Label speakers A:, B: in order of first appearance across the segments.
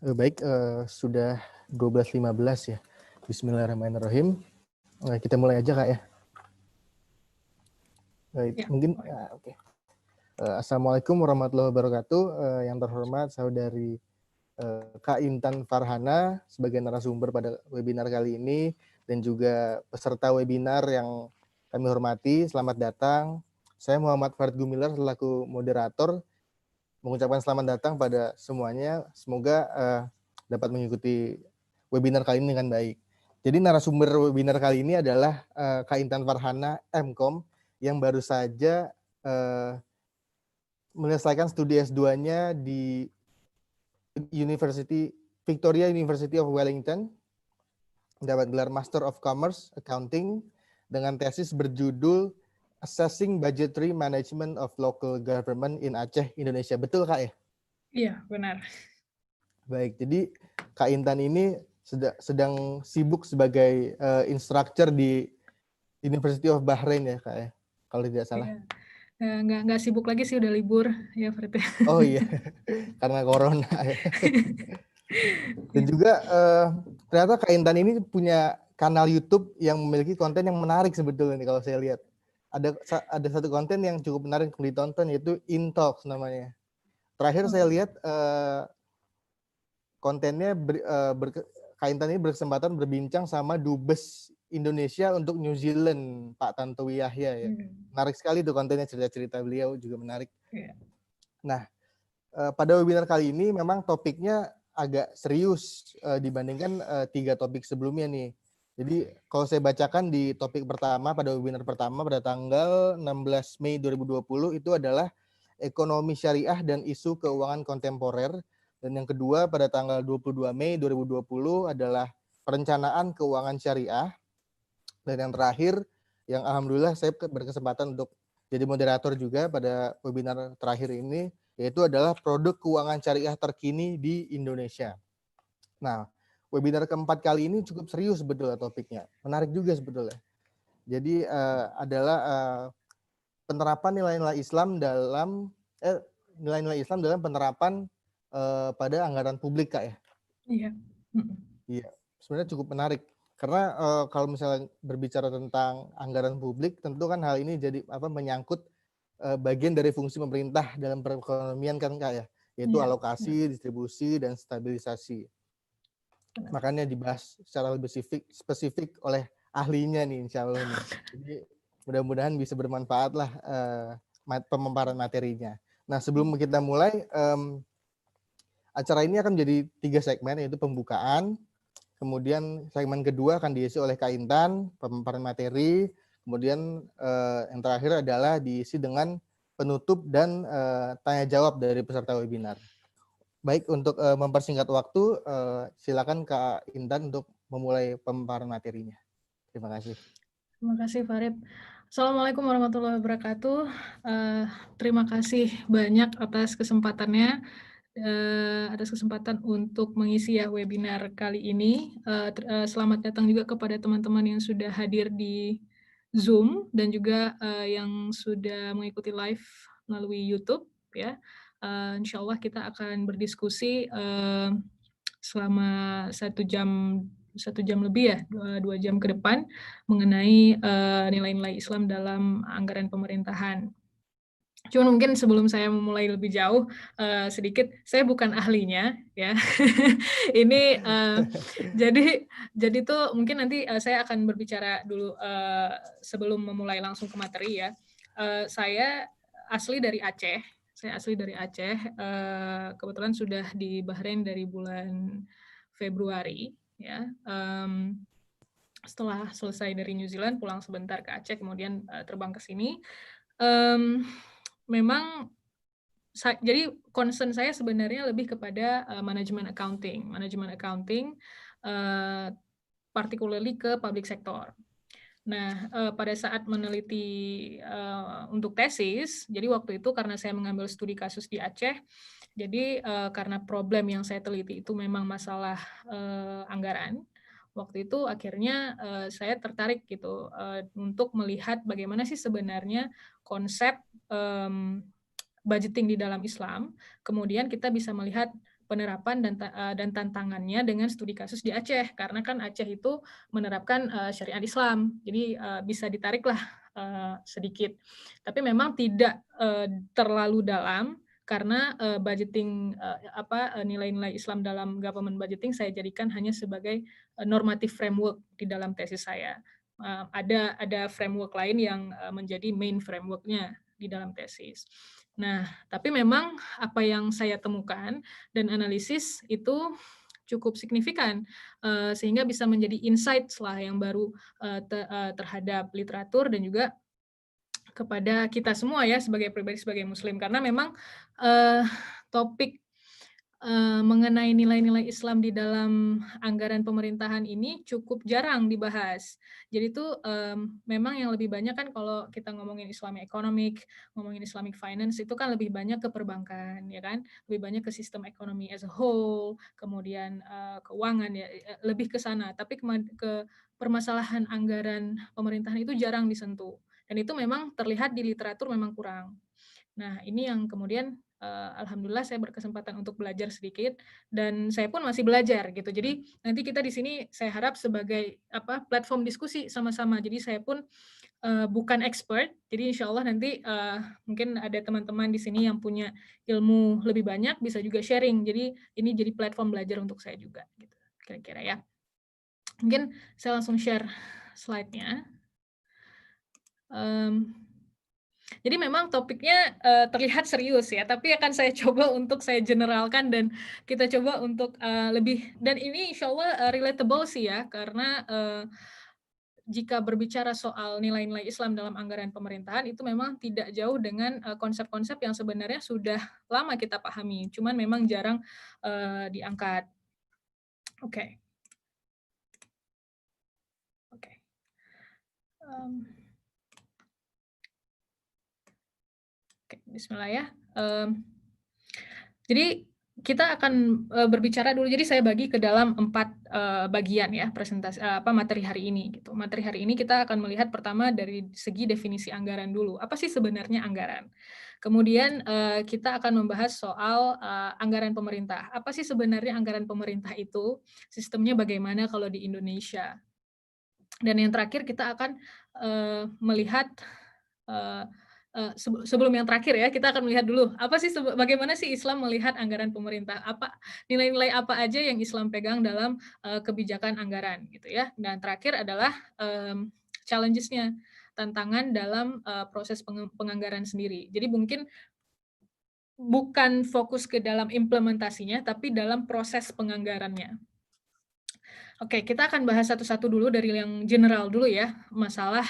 A: Baik, sudah 12.15 ya. Bismillahirrahmanirrahim. Kita mulai aja Kak ya.
B: Ya.
A: Mungkin oke. Assalamualaikum warahmatullahi wabarakatuh. Yang terhormat saudari Kak Intan Farhana sebagai narasumber pada webinar kali ini dan juga peserta webinar yang kami hormati. Selamat datang. Saya Muhammad Farid Gumilar selaku moderator mengucapkan selamat datang pada semuanya. Semoga dapat mengikuti webinar kali ini dengan baik. Jadi narasumber webinar kali ini adalah Kak Intan Farhana, MKOM, yang baru saja menyelesaikan studi S2-nya di Victoria University of Wellington, mendapat gelar Master of Commerce Accounting dengan tesis berjudul Assessing Budgetary Management of Local Government in Aceh, Indonesia. Betul Kak ya?
B: Iya, benar.
A: Baik, jadi Kak Intan ini sedang sibuk sebagai instructor di University of Bahrain ya Kak ya, kalau tidak salah.
B: Iya. Nggak sibuk lagi sih, udah libur ya Farid.
A: Oh iya, karena corona ya. Dan juga ternyata Kak Intan ini punya kanal YouTube yang memiliki konten yang menarik sebetulnya nih kalau saya lihat. Ada satu konten yang cukup menarik untuk ditonton yaitu InTalks namanya. Terakhir saya lihat kontennya Kak Intan ini berkesempatan berbincang sama Dubes Indonesia untuk New Zealand, Pak Tantowi Yahya ya. Menarik sekali tuh kontennya, cerita-cerita beliau juga menarik. Nah, pada webinar kali ini memang topiknya agak serius dibandingkan 3 topik sebelumnya nih. Jadi kalau saya bacakan di topik pertama pada webinar pertama pada tanggal 16 Mei 2020 itu adalah ekonomi syariah dan isu keuangan kontemporer. Dan yang kedua pada tanggal 22 Mei 2020 adalah perencanaan keuangan syariah. Dan yang terakhir, yang alhamdulillah saya berkesempatan untuk jadi moderator juga pada webinar terakhir ini, yaitu adalah produk keuangan syariah terkini di Indonesia. Nah, webinar keempat kali ini cukup serius sebetulnya topiknya. Menarik juga sebetulnya. Jadi adalah penerapan nilai-nilai Islam dalam nilai-nilai Islam dalam penerapan pada anggaran publik Kak ya.
B: Iya.
A: Iya, sebenarnya cukup menarik karena kalau misalnya berbicara tentang anggaran publik, tentu kan hal ini jadi menyangkut bagian dari fungsi pemerintah dalam perekonomian kan Kak ya, yaitu alokasi, distribusi dan stabilisasi. Makanya dibahas secara lebih spesifik oleh ahlinya nih insya Allah nih. Jadi mudah-mudahan bisa bermanfaat lah pemaparan materinya. Nah sebelum kita mulai, acara ini akan menjadi 3 segmen, yaitu pembukaan, kemudian segmen kedua akan diisi oleh Kak Intan, pemaparan materi, kemudian yang terakhir adalah diisi dengan penutup dan tanya jawab dari peserta webinar. Baik, untuk mempersingkat waktu, silakan Kak Intan untuk memulai pemaparan materinya. Terima kasih.
B: Terima kasih Farid. Assalamualaikum warahmatullahi wabarakatuh. Terima kasih banyak atas kesempatannya. Atas kesempatan untuk mengisi webinar kali ini. Selamat datang juga kepada teman-teman yang sudah hadir di Zoom dan juga yang sudah mengikuti live melalui YouTube ya. Insya Allah kita akan berdiskusi selama 1 jam lebih ya, 2 jam ke depan mengenai nilai-nilai Islam dalam anggaran pemerintahan. Cuman mungkin sebelum saya memulai lebih jauh, sedikit, saya bukan ahlinya ya. Ini jadi tuh mungkin nanti saya akan berbicara dulu sebelum memulai langsung ke materi ya. Saya asli dari Aceh. Kebetulan sudah di Bahrain dari bulan Februari ya. Setelah selesai dari New Zealand, pulang sebentar ke Aceh, kemudian terbang ke sini. Memang jadi concern saya sebenarnya lebih kepada manajemen accounting, particularly ke public sector. Nah, pada saat meneliti untuk tesis, jadi waktu itu karena saya mengambil studi kasus di Aceh, jadi karena problem yang saya teliti itu memang masalah anggaran. Waktu itu akhirnya saya tertarik gitu untuk melihat bagaimana sih sebenarnya konsep budgeting di dalam Islam. Kemudian kita bisa melihat penerapan dan tantangannya dengan studi kasus di Aceh, karena kan Aceh itu menerapkan syariat Islam, jadi bisa ditariklah sedikit. Tapi memang tidak terlalu dalam, karena budgeting nilai-nilai Islam dalam government budgeting saya jadikan hanya sebagai normative framework di dalam tesis saya. Ada framework lain yang menjadi main framework-nya di dalam tesis. Nah, tapi memang apa yang saya temukan dan analisis itu cukup signifikan, sehingga bisa menjadi insight lah yang baru terhadap literatur dan juga kepada kita semua ya sebagai pribadi, sebagai muslim. Karena memang topik mengenai nilai-nilai Islam di dalam anggaran pemerintahan ini cukup jarang dibahas. Jadi itu memang yang lebih banyak kan kalau kita ngomongin Islamic economic, ngomongin Islamic finance itu kan lebih banyak ke perbankan, ya kan? Lebih banyak ke sistem ekonomi as a whole, kemudian keuangan ya lebih ke sana. Tapi ke permasalahan anggaran pemerintahan itu jarang disentuh. Dan itu memang terlihat di literatur memang kurang. Nah, ini yang kemudian alhamdulillah saya berkesempatan untuk belajar sedikit dan saya pun masih belajar gitu. Jadi nanti kita di sini saya harap sebagai platform diskusi sama-sama. Jadi saya pun bukan expert. Jadi insya Allah nanti mungkin ada teman-teman di sini yang punya ilmu lebih banyak bisa juga sharing. Jadi ini jadi platform belajar untuk saya juga gitu. Kira-kira ya. Mungkin saya langsung share slide-nya. Jadi memang topiknya terlihat serius ya, tapi akan saya coba untuk saya generalkan dan kita coba untuk lebih, dan ini insya Allah relatable sih ya, karena jika berbicara soal nilai-nilai Islam dalam anggaran pemerintahan itu memang tidak jauh dengan konsep-konsep yang sebenarnya sudah lama kita pahami, cuman memang jarang diangkat. Oke. Oke, bismillah ya. Jadi kita akan berbicara dulu. Jadi saya bagi ke dalam 4 bagian ya presentasi materi hari ini gitu. Materi hari ini kita akan melihat pertama dari segi definisi anggaran dulu. Apa sih sebenarnya anggaran? Kemudian kita akan membahas soal anggaran pemerintah. Apa sih sebenarnya anggaran pemerintah itu? Sistemnya bagaimana kalau di Indonesia? Dan yang terakhir kita akan melihat sebelum yang terakhir ya, kita akan melihat dulu apa sih bagaimana sih Islam melihat anggaran pemerintah, apa nilai-nilai apa aja yang Islam pegang dalam kebijakan anggaran gitu ya. Dan terakhir adalah challenges-nya, tantangan dalam proses penganggaran sendiri. Jadi mungkin bukan fokus ke dalam implementasinya, tapi dalam proses penganggarannya. Oke, kita akan bahas satu-satu dulu dari yang general dulu ya, masalah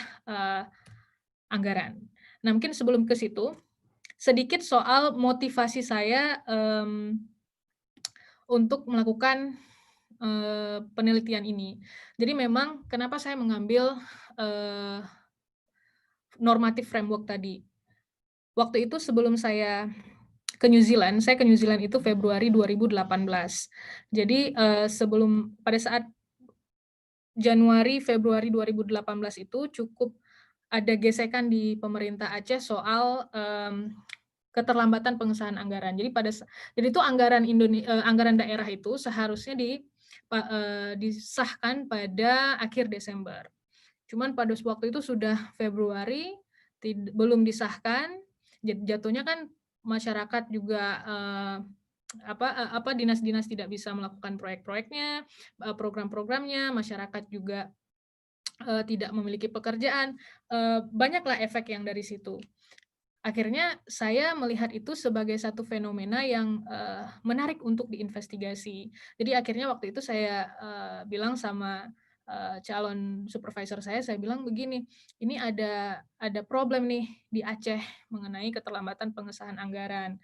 B: anggaran. Nah, mungkin sebelum ke situ, sedikit soal motivasi saya untuk melakukan penelitian ini. Jadi memang kenapa saya mengambil normative framework tadi. Waktu itu sebelum saya ke New Zealand itu Februari 2018. Jadi pada saat Januari, Februari 2018 itu cukup ada gesekan di pemerintah Aceh soal keterlambatan pengesahan anggaran. Jadi itu anggaran daerah itu seharusnya disahkan pada akhir Desember. Cuman pada waktu itu sudah Februari, belum disahkan. Jatuhnya kan masyarakat juga dinas-dinas tidak bisa melakukan proyek-proyeknya, program-programnya, masyarakat juga tidak memiliki pekerjaan, banyaklah efek yang dari situ. Akhirnya saya melihat itu sebagai satu fenomena yang menarik untuk diinvestigasi. Jadi akhirnya waktu itu saya bilang sama calon supervisor saya bilang begini, ini ada problem nih di Aceh mengenai keterlambatan pengesahan anggaran.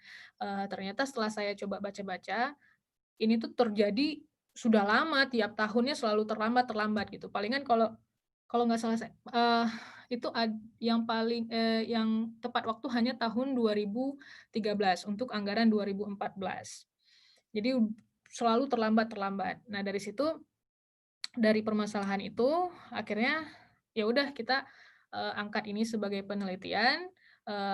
B: Ternyata setelah saya coba baca-baca, ini tuh terjadi sudah lama, tiap tahunnya selalu terlambat gitu. Palingan kalau nggak salah itu yang paling yang tepat waktu hanya tahun 2013 untuk anggaran 2014. Jadi selalu terlambat. Nah, dari situ, dari permasalahan itu akhirnya ya udah kita angkat ini sebagai penelitian,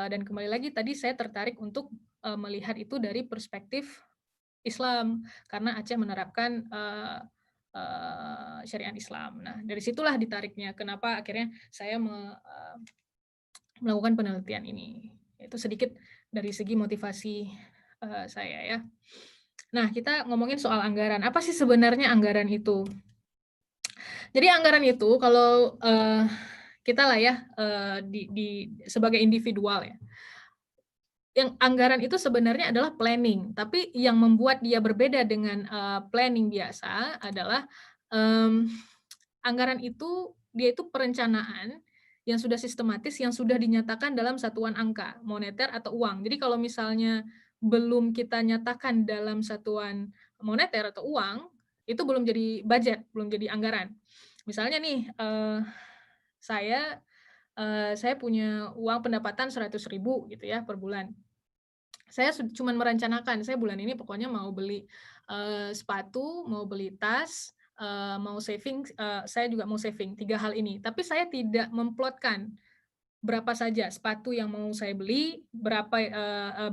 B: dan kembali lagi tadi saya tertarik untuk melihat itu dari perspektif Islam karena Aceh menerapkan syariat Islam. Nah, dari situlah ditariknya kenapa akhirnya saya melakukan penelitian ini. Itu sedikit dari segi motivasi saya ya. Nah, kita ngomongin soal anggaran. Apa sih sebenarnya anggaran itu? Jadi anggaran itu kalau kita lah ya sebagai individual ya, yang anggaran itu sebenarnya adalah planning, tapi yang membuat dia berbeda dengan planning biasa adalah anggaran itu dia itu perencanaan yang sudah sistematis, yang sudah dinyatakan dalam satuan angka, moneter atau uang. Jadi kalau misalnya belum kita nyatakan dalam satuan moneter atau uang, itu belum jadi budget, belum jadi anggaran. Misalnya nih, saya punya uang pendapatan 100.000 gitu ya per bulan. Saya cuma merencanakan, saya bulan ini pokoknya mau beli sepatu, mau beli tas, mau saving, saya juga mau saving 3 hal ini. Tapi saya tidak memplotkan berapa saja sepatu yang mau saya beli, berapa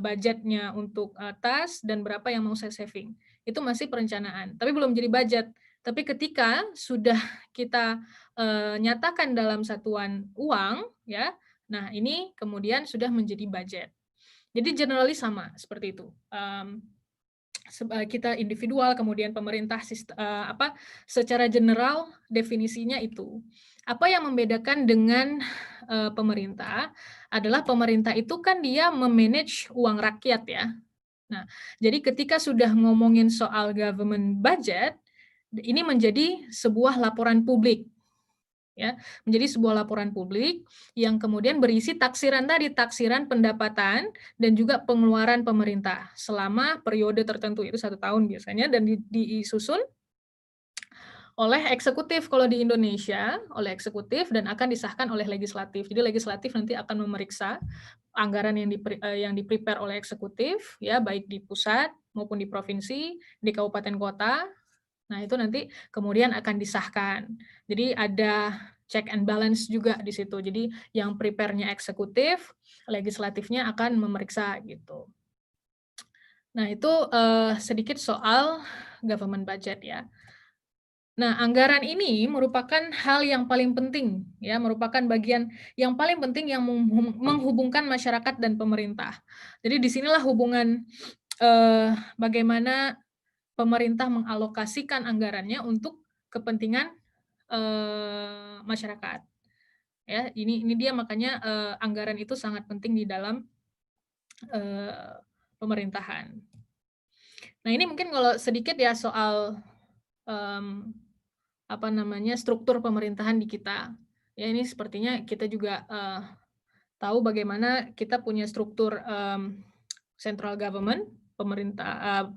B: budgetnya untuk tas, dan berapa yang mau saya saving. Itu masih perencanaan, tapi belum jadi budget. Tapi ketika sudah kita nyatakan dalam satuan uang, ya, nah ini kemudian sudah menjadi budget. Jadi generally sama seperti itu. Kita individual, kemudian pemerintah, secara general definisinya itu. Apa yang membedakan dengan pemerintah adalah pemerintah itu kan dia memanage uang rakyat ya. Nah, jadi ketika sudah ngomongin soal government budget, ini menjadi sebuah laporan publik. Ya, menjadi sebuah laporan publik yang kemudian berisi taksiran tadi, taksiran pendapatan dan juga pengeluaran pemerintah selama periode tertentu, itu 1 tahun biasanya, dan disusun oleh eksekutif kalau di Indonesia, oleh eksekutif dan akan disahkan oleh legislatif. Jadi legislatif nanti akan memeriksa anggaran yang di-prepare oleh eksekutif, ya baik di pusat maupun di provinsi, di kabupaten kota. Nah, itu nanti kemudian akan disahkan. Jadi ada check and balance juga di situ. Jadi yang prepare-nya eksekutif, legislatifnya akan memeriksa gitu. Nah, itu sedikit soal government budget ya. Nah, anggaran ini merupakan hal yang paling penting ya, merupakan bagian yang paling penting yang menghubungkan masyarakat dan pemerintah. Jadi disinilah hubungan bagaimana pemerintah mengalokasikan anggarannya untuk kepentingan masyarakat. Ya, ini dia makanya anggaran itu sangat penting di dalam pemerintahan. Nah, ini mungkin kalau sedikit ya soal struktur pemerintahan di kita. Ya, ini sepertinya kita juga tahu bagaimana kita punya struktur central government, pemerintah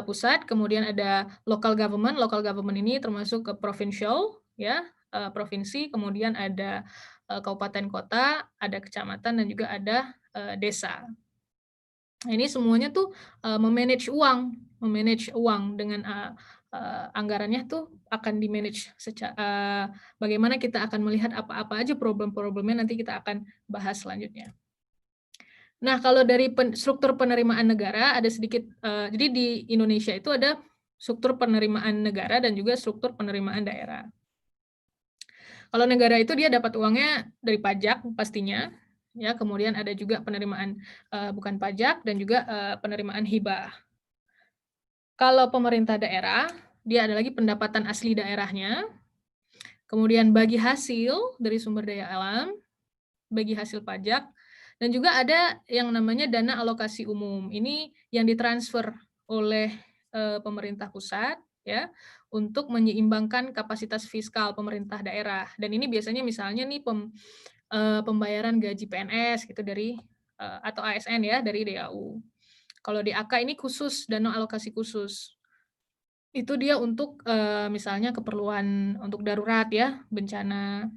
B: pusat, kemudian ada local government. Local government ini termasuk ke provincial, ya, provinsi, kemudian ada kabupaten kota, ada kecamatan, dan juga ada desa. Nah, ini semuanya tuh memanage uang dengan anggarannya tuh akan di-manage bagaimana kita akan melihat apa-apa aja problem-problemnya, nanti kita akan bahas selanjutnya. Nah, kalau dari struktur penerimaan negara ada sedikit, jadi di Indonesia itu ada struktur penerimaan negara dan juga struktur penerimaan daerah. Kalau negara itu dia dapat uangnya dari pajak pastinya, ya, kemudian ada juga penerimaan bukan pajak dan juga penerimaan hibah. Kalau pemerintah daerah, dia ada lagi pendapatan asli daerahnya, kemudian bagi hasil dari sumber daya alam, bagi hasil pajak, dan juga ada yang namanya dana alokasi umum. Ini yang ditransfer oleh pemerintah pusat ya untuk menyeimbangkan kapasitas fiskal pemerintah daerah. Dan ini biasanya misalnya nih pembayaran gaji PNS gitu dari atau ASN ya dari DAU. Kalau di AK ini khusus dana alokasi khusus. Itu dia untuk misalnya keperluan untuk darurat ya, bencana.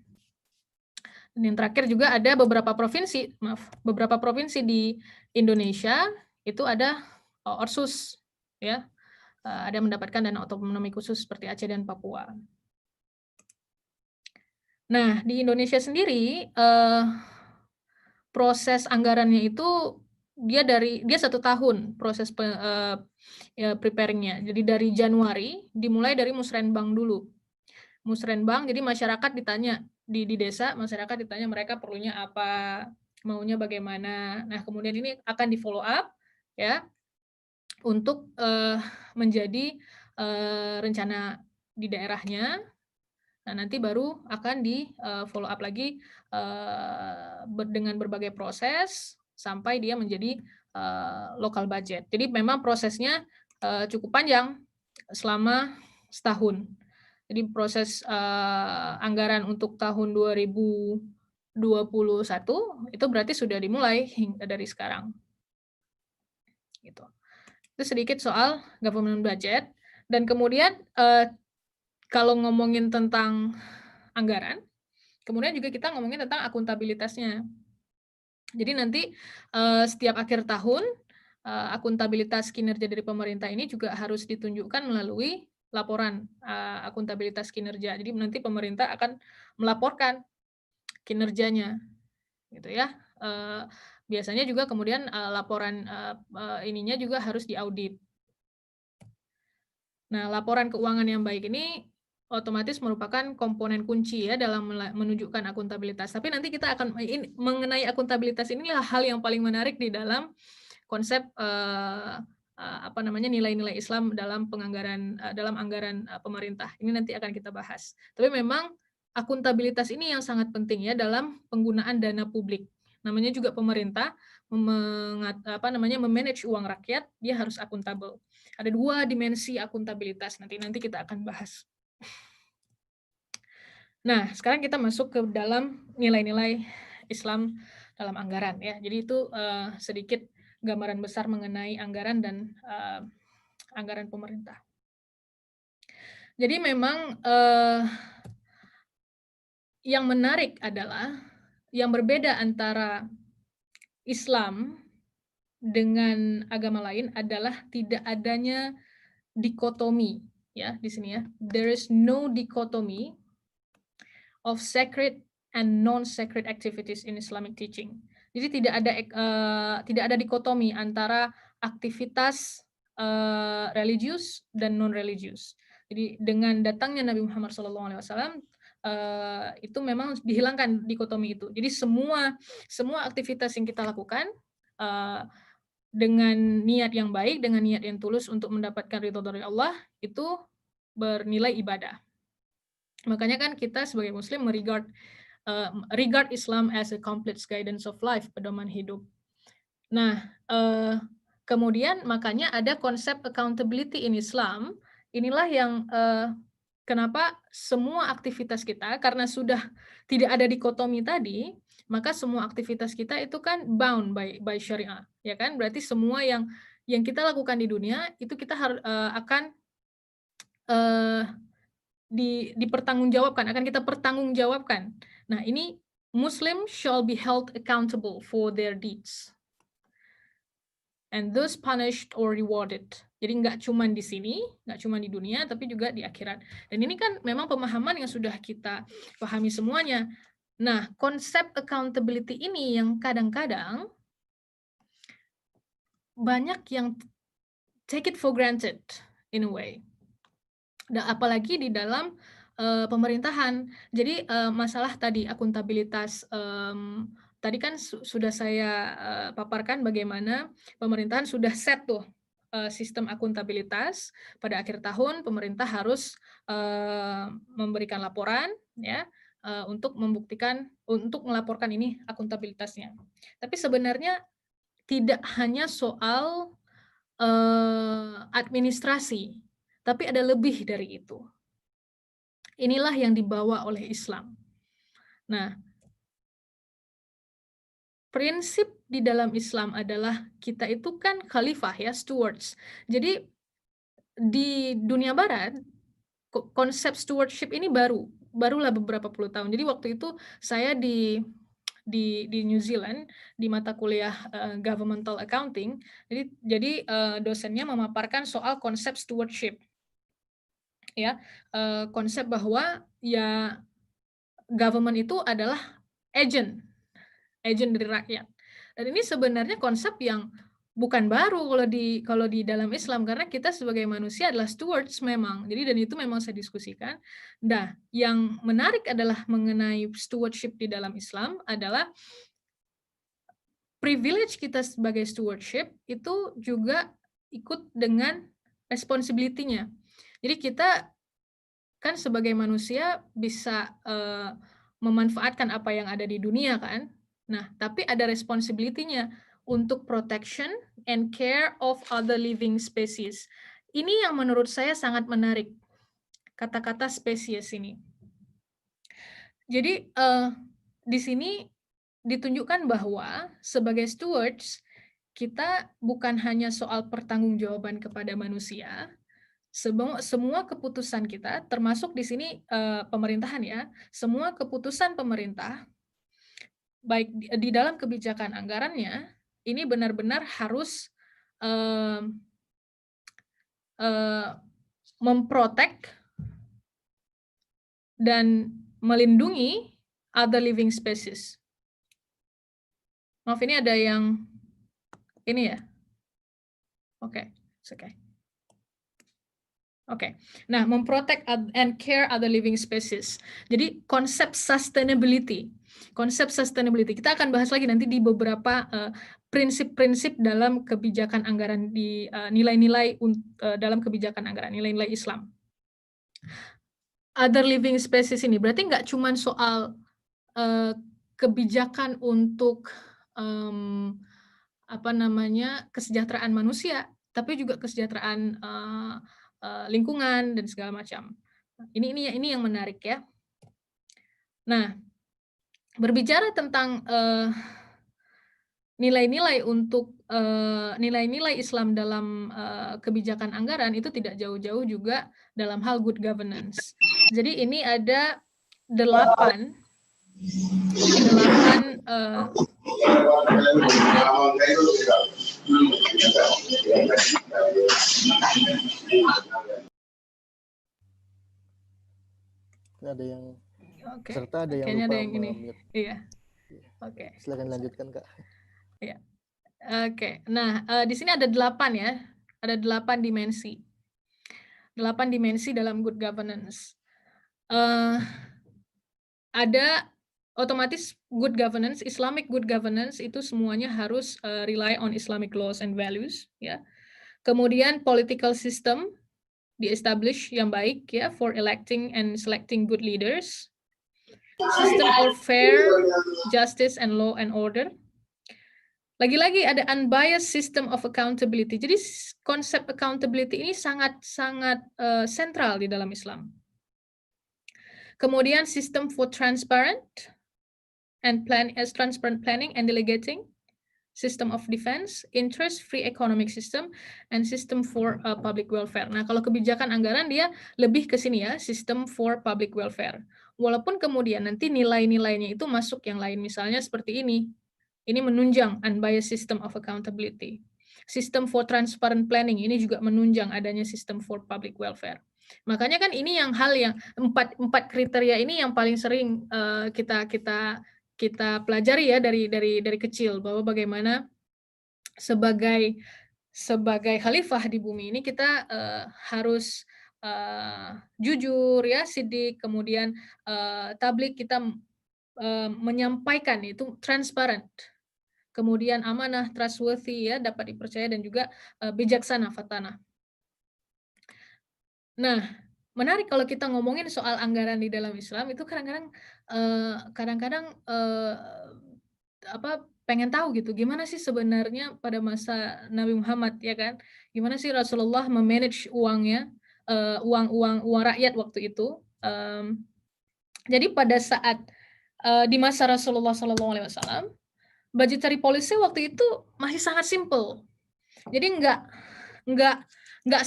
B: Dan yang terakhir juga ada beberapa provinsi di Indonesia itu ada Orsus ya, ada mendapatkan dana otonomi khusus seperti Aceh dan Papua. Nah, di Indonesia sendiri proses anggarannya itu dia 1 tahun proses preparing-nya. Jadi dari Januari dimulai dari musrenbang dulu. Musrenbang, jadi masyarakat ditanya di desa, masyarakat ditanya mereka perlunya apa, maunya bagaimana. Nah, kemudian ini akan di-follow up ya untuk menjadi rencana di daerahnya. Nah, nanti baru akan di-follow up lagi dengan berbagai proses sampai dia menjadi local budget. Jadi memang prosesnya cukup panjang selama setahun. Jadi proses anggaran untuk tahun 2021 itu berarti sudah dimulai dari sekarang. Gitu. Itu sedikit soal government budget. Dan kemudian kalau ngomongin tentang anggaran, kemudian juga kita ngomongin tentang akuntabilitasnya. Jadi nanti setiap akhir tahun akuntabilitas kinerja dari pemerintah ini juga harus ditunjukkan melalui laporan akuntabilitas kinerja. Jadi nanti pemerintah akan melaporkan kinerjanya, gitu ya. Biasanya juga kemudian laporan ininya juga harus diaudit. Nah, laporan keuangan yang baik ini otomatis merupakan komponen kunci ya dalam menunjukkan akuntabilitas. Tapi nanti kita akan mengenai akuntabilitas inilah hal yang paling menarik di dalam konsep nilai-nilai Islam dalam penganggaran dalam anggaran pemerintah. Ini nanti akan kita bahas. Tapi memang akuntabilitas ini yang sangat penting ya dalam penggunaan dana publik. Namanya juga pemerintah memanage uang rakyat, dia harus akuntabel. Ada 2 dimensi akuntabilitas, nanti kita akan bahas. Nah, sekarang kita masuk ke dalam nilai-nilai Islam dalam anggaran ya. Jadi itu sedikit gambaran besar mengenai anggaran dan anggaran pemerintah. Jadi memang yang menarik adalah yang berbeda antara Islam dengan agama lain adalah tidak adanya dikotomi ya di sini ya. There is no dichotomy of sacred and non-sacred activities in Islamic teaching. Jadi tidak ada dikotomi antara aktivitas religius dan non-religius. Jadi dengan datangnya Nabi Muhammad SAW itu memang dihilangkan dikotomi itu. Jadi semua aktivitas yang kita lakukan dengan niat yang baik, dengan niat yang tulus untuk mendapatkan ridho dari Allah, itu bernilai ibadah. Makanya kan kita sebagai Muslim regard Islam as a complete guidance of life, pedoman hidup. Nah, kemudian makanya ada konsep accountability in Islam. Inilah yang kenapa semua aktivitas kita, karena sudah tidak ada dikotomi tadi, maka semua aktivitas kita itu kan bound by syariah, ya kan? Berarti semua yang kita lakukan di dunia itu kita akan dipertanggungjawabkan, akan kita pertanggungjawabkan. Nah, ini Muslim shall be held accountable for their deeds, and thus punished or rewarded. Jadi nggak cuma di sini, nggak cuma di dunia, tapi juga di akhirat. Dan ini kan memang pemahaman yang sudah kita pahami semuanya. Nah, konsep accountability ini yang kadang-kadang banyak yang take it for granted in a way. Dan apalagi di dalam pemerintahan. Jadi masalah tadi akuntabilitas tadi kan sudah saya paparkan bagaimana pemerintahan sudah set tuh sistem akuntabilitas. Pada akhir tahun pemerintah harus memberikan laporan ya untuk melaporkan ini akuntabilitasnya. Tapi sebenarnya tidak hanya soal administrasi, tapi ada lebih dari itu. Inilah yang dibawa oleh Islam. Nah, prinsip di dalam Islam adalah kita itu kan khalifah ya, stewards. Jadi di dunia barat konsep stewardship ini barulah beberapa puluh tahun. Jadi waktu itu saya di New Zealand di mata kuliah governmental accounting. Jadi dosennya memaparkan soal konsep stewardship. Ya, konsep bahwa ya government itu adalah agent dari rakyat. Dan ini sebenarnya konsep yang bukan baru kalau di dalam Islam, karena kita sebagai manusia adalah stewards memang. Jadi dan itu memang saya diskusikan. Nah, yang menarik adalah mengenai stewardship di dalam Islam adalah privilege kita sebagai stewardship itu juga ikut dengan responsibility-nya. Jadi kita kan sebagai manusia bisa memanfaatkan apa yang ada di dunia kan. Nah, tapi ada responsibility-nya untuk protection and care of other living species. Ini yang menurut saya sangat menarik, kata-kata spesies ini. Jadi di sini ditunjukkan bahwa sebagai stewards kita bukan hanya soal pertanggungjawaban kepada manusia, semua keputusan kita, termasuk di sini pemerintahan ya, semua keputusan pemerintah, baik di dalam kebijakan anggarannya, ini benar-benar harus memprotek dan melindungi other living species. Maaf, ini ada yang ini ya? Oke, oke. Oke, nah memprotect and care other living species. Jadi konsep sustainability kita akan bahas lagi nanti di beberapa prinsip-prinsip dalam kebijakan anggaran di nilai-nilai dalam kebijakan anggaran, nilai-nilai Islam. Other living species ini berarti nggak cuma soal kebijakan untuk kesejahteraan manusia, tapi juga kesejahteraan lingkungan dan segala macam. Ini yang menarik ya. Nah, berbicara tentang nilai-nilai untuk nilai-nilai Islam dalam kebijakan anggaran itu tidak jauh-jauh juga dalam hal good governance. Jadi ini ada 8
A: ada yang
B: okay.
A: Serta ada yang
B: Kayaknya
A: lupa
B: ada yang ini. Iya.
A: Oke. Silakan lanjutkan, Kak.
B: Iya. Oke. Nah, di sini ada 8 ya. Ada 8 dimensi. 8 dimensi dalam good governance. Ada otomatis good governance, Islamic good governance itu semuanya harus rely on Islamic laws and values ya. Kemudian political system di-establish yang baik ya for electing and selecting good leaders. System of fair, justice and law and order. Lagi-lagi ada unbiased system of accountability. Jadi konsep accountability ini sangat sentral di dalam Islam. Kemudian system for transparent planning and delegating, system of defense, interest-free economic system, and system for public welfare. Nah, kalau kebijakan anggaran dia lebih ke sini ya, system for public welfare. Walaupun kemudian nanti nilai-nilainya itu masuk yang lain, misalnya seperti ini. Ini menunjang unbiased system of accountability. System for transparent planning ini juga menunjang adanya system for public welfare. Makanya kan ini yang hal yang empat kriteria ini yang paling sering kita pelajari ya dari kecil, bahwa bagaimana sebagai khalifah di bumi ini kita harus jujur ya, sidik, kemudian tabligh kita menyampaikan itu transparent, kemudian amanah, trustworthy ya, dapat dipercaya, dan juga bijaksana, fatanah. Nah, menarik kalau kita ngomongin soal anggaran di dalam Islam itu kadang-kadang pengen tahu gitu, gimana sih sebenarnya pada masa Nabi Muhammad ya kan, gimana sih Rasulullah memanage uangnya, uang rakyat waktu itu. Jadi pada saat di masa Rasulullah SAW, budgetary policy waktu itu masih sangat simple. Jadi nggak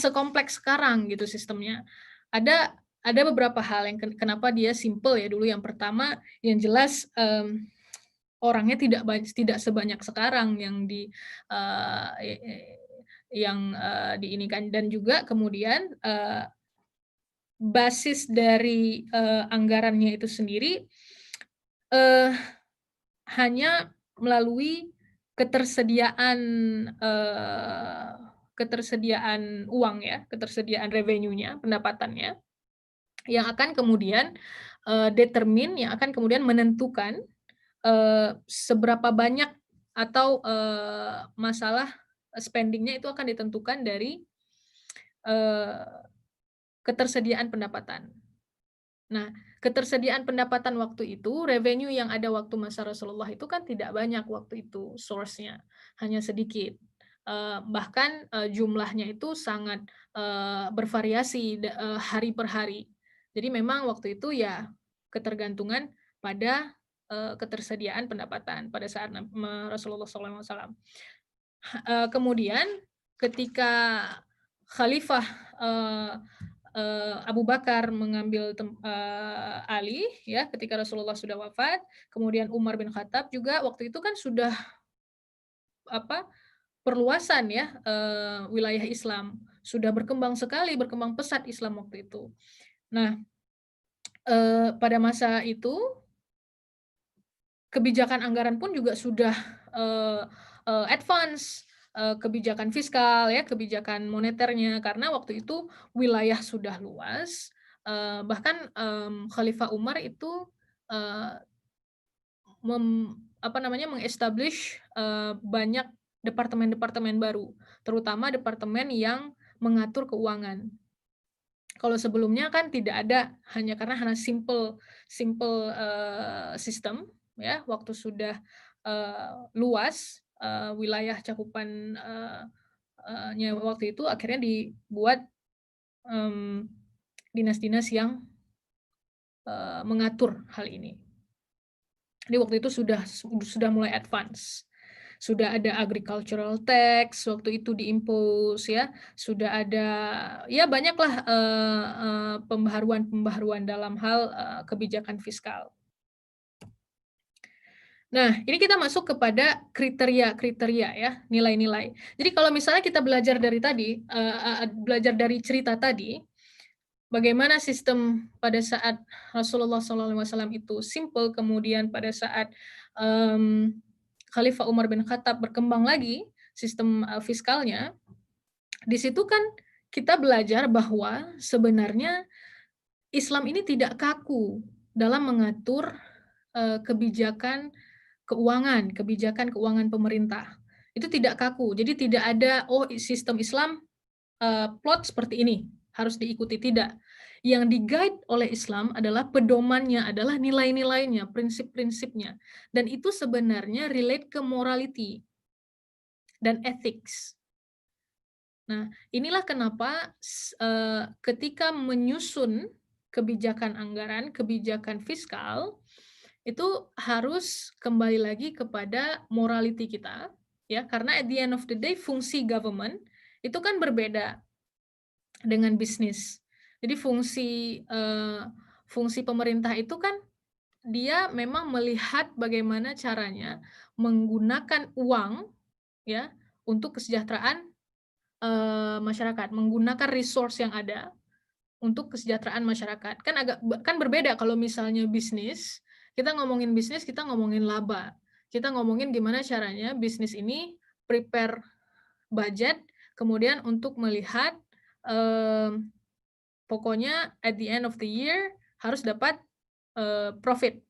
B: sekompleks sekarang gitu sistemnya. Ada beberapa hal yang kenapa dia simple ya dulu. Yang pertama, yang jelas orangnya tidak sebanyak sekarang yang diinikan, dan juga kemudian basis dari anggarannya itu sendiri hanya melalui ketersediaan uang ya, ketersediaan revenue-nya, pendapatannya, yang akan kemudian yang akan kemudian menentukan seberapa banyak atau masalah spending-nya itu akan ditentukan dari ketersediaan pendapatan. Nah, ketersediaan pendapatan waktu itu, revenue yang ada waktu masa Rasulullah itu kan tidak banyak waktu itu source-nya, hanya sedikit. Bahkan jumlahnya itu sangat bervariasi hari per hari. Jadi memang waktu itu ya ketergantungan pada ketersediaan pendapatan pada saat Rasulullah SAW. Kemudian ketika Khalifah Abu Bakar mengambil alih ya ketika Rasulullah sudah wafat, kemudian Umar bin Khattab juga waktu itu kan sudah perluasan ya wilayah Islam, sudah berkembang pesat Islam waktu itu. Nah, pada masa itu kebijakan anggaran pun juga sudah advance, kebijakan fiskal ya, kebijakan moneternya, karena waktu itu wilayah sudah luas, bahkan Khalifah Umar itu meng-establish banyak departemen-departemen baru, terutama departemen yang mengatur keuangan. Kalau sebelumnya kan tidak ada, hanya simple sistem ya, waktu sudah luas wilayah cakupan nya waktu itu, akhirnya dibuat dinas-dinas yang mengatur hal ini. Jadi waktu itu sudah mulai advance. Sudah ada agricultural tax waktu itu diimpose ya, sudah ada ya banyaklah pembaharuan dalam hal kebijakan fiskal. Nah, ini kita masuk kepada kriteria ya, nilai-nilai. Jadi kalau misalnya kita belajar dari cerita tadi, bagaimana sistem pada saat Rasulullah SAW itu simple, kemudian pada saat Khalifah Umar bin Khattab berkembang lagi sistem fiskalnya, di situ kan kita belajar bahwa sebenarnya Islam ini tidak kaku dalam mengatur kebijakan keuangan pemerintah. Itu tidak kaku, jadi tidak ada sistem Islam plot seperti ini harus diikuti, tidak. Yang di-guide oleh Islam adalah pedomannya, adalah nilai-nilainya, prinsip-prinsipnya. Dan itu sebenarnya relate ke morality dan ethics. Nah, inilah kenapa ketika menyusun kebijakan anggaran, kebijakan fiskal, itu harus kembali lagi kepada morality kita, ya, karena at the end of the day fungsi government itu kan berbeda dengan bisnis. Jadi fungsi pemerintah itu kan dia memang melihat bagaimana caranya menggunakan uang ya untuk kesejahteraan masyarakat, menggunakan resource yang ada untuk kesejahteraan masyarakat. Kan berbeda kalau misalnya bisnis, kita ngomongin bisnis, kita ngomongin laba. Kita ngomongin gimana caranya bisnis ini prepare budget, kemudian untuk melihat pokoknya at the end of the year harus dapat profit.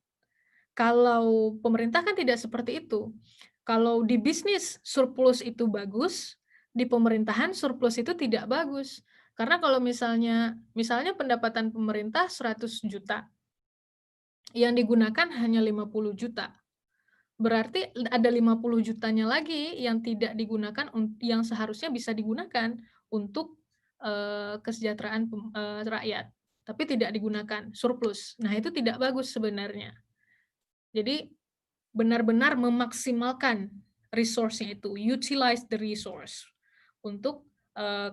B: Kalau pemerintah kan tidak seperti itu. Kalau di bisnis surplus itu bagus, di pemerintahan surplus itu tidak bagus. Karena kalau misalnya pendapatan pemerintah 100 juta, yang digunakan hanya 50 juta. Berarti ada 50 jutanya lagi yang tidak digunakan, yang seharusnya bisa digunakan untuk kesejahteraan rakyat, tapi tidak digunakan, surplus. Nah, itu tidak bagus sebenarnya. Jadi benar-benar memaksimalkan resource-nya itu, utilize the resource untuk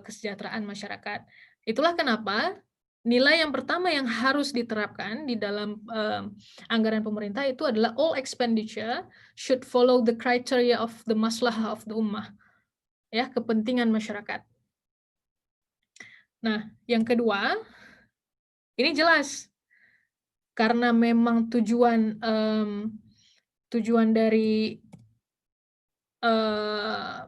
B: kesejahteraan masyarakat. Itulah kenapa nilai yang pertama yang harus diterapkan di dalam anggaran pemerintah itu adalah all expenditure should follow the criteria of the maslahah of the ummah, ya, kepentingan masyarakat. Nah, yang kedua, ini jelas karena memang tujuan dari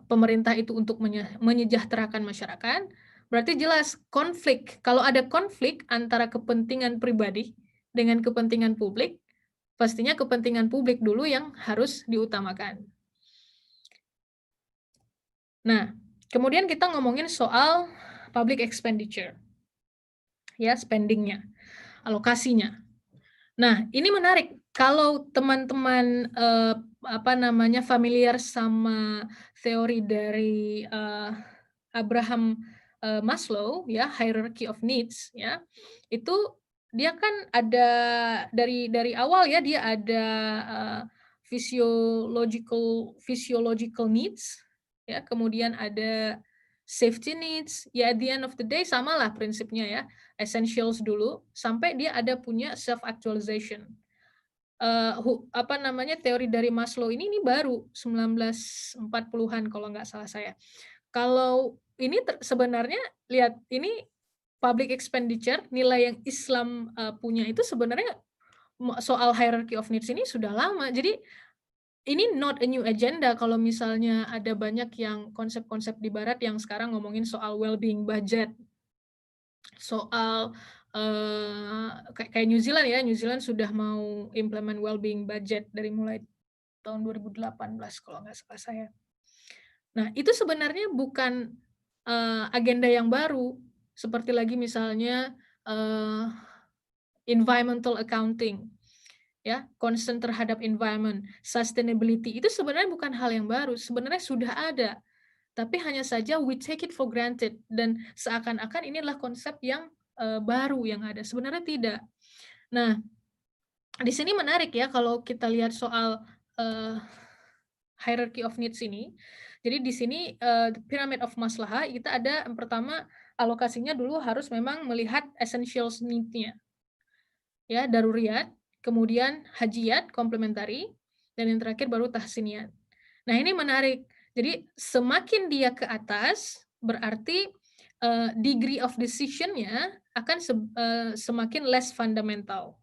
B: pemerintah itu untuk menyejahterakan masyarakat, berarti jelas konflik. Kalau ada konflik antara kepentingan pribadi dengan kepentingan publik, pastinya kepentingan publik dulu yang harus diutamakan. Nah, kemudian kita ngomongin soal public expenditure, ya, spendingnya, alokasinya. Nah, ini menarik. Kalau teman-teman familiar sama teori dari Abraham Maslow, ya, hierarchy of needs, ya, itu dia kan ada dari awal, ya, dia ada physiological needs, ya, kemudian ada safety needs, ya, at the end of the day samalah prinsipnya, ya, essentials dulu sampai dia ada punya self actualization. Teori dari Maslow ini baru 1940-an kalau nggak salah saya. Kalau ini sebenarnya lihat ini public expenditure, nilai yang Islam punya itu sebenarnya soal hierarchy of needs ini sudah lama. Jadi ini not a new agenda kalau misalnya ada banyak yang konsep-konsep di barat yang sekarang ngomongin soal well-being budget. Soal kayak New Zealand, ya, New Zealand sudah mau implement well-being budget dari mulai tahun 2018 kalau nggak salah saya. Nah, itu sebenarnya bukan agenda yang baru, seperti lagi misalnya environmental accounting, ya, concern terhadap environment, sustainability, itu sebenarnya bukan hal yang baru, sebenarnya sudah ada. Tapi hanya saja we take it for granted, dan seakan-akan ini adalah konsep yang baru yang ada. Sebenarnya tidak. Nah, di sini menarik, ya, kalau kita lihat soal hierarchy of needs ini. Jadi di sini pyramid of maslahah kita ada yang pertama alokasinya dulu harus memang melihat essentials need-nya. Ya, daruriyat, kemudian hajiyat, komplementari, dan yang terakhir baru tahsiniyat. Nah, ini menarik. Jadi semakin dia ke atas berarti degree of decision-nya akan semakin less fundamental.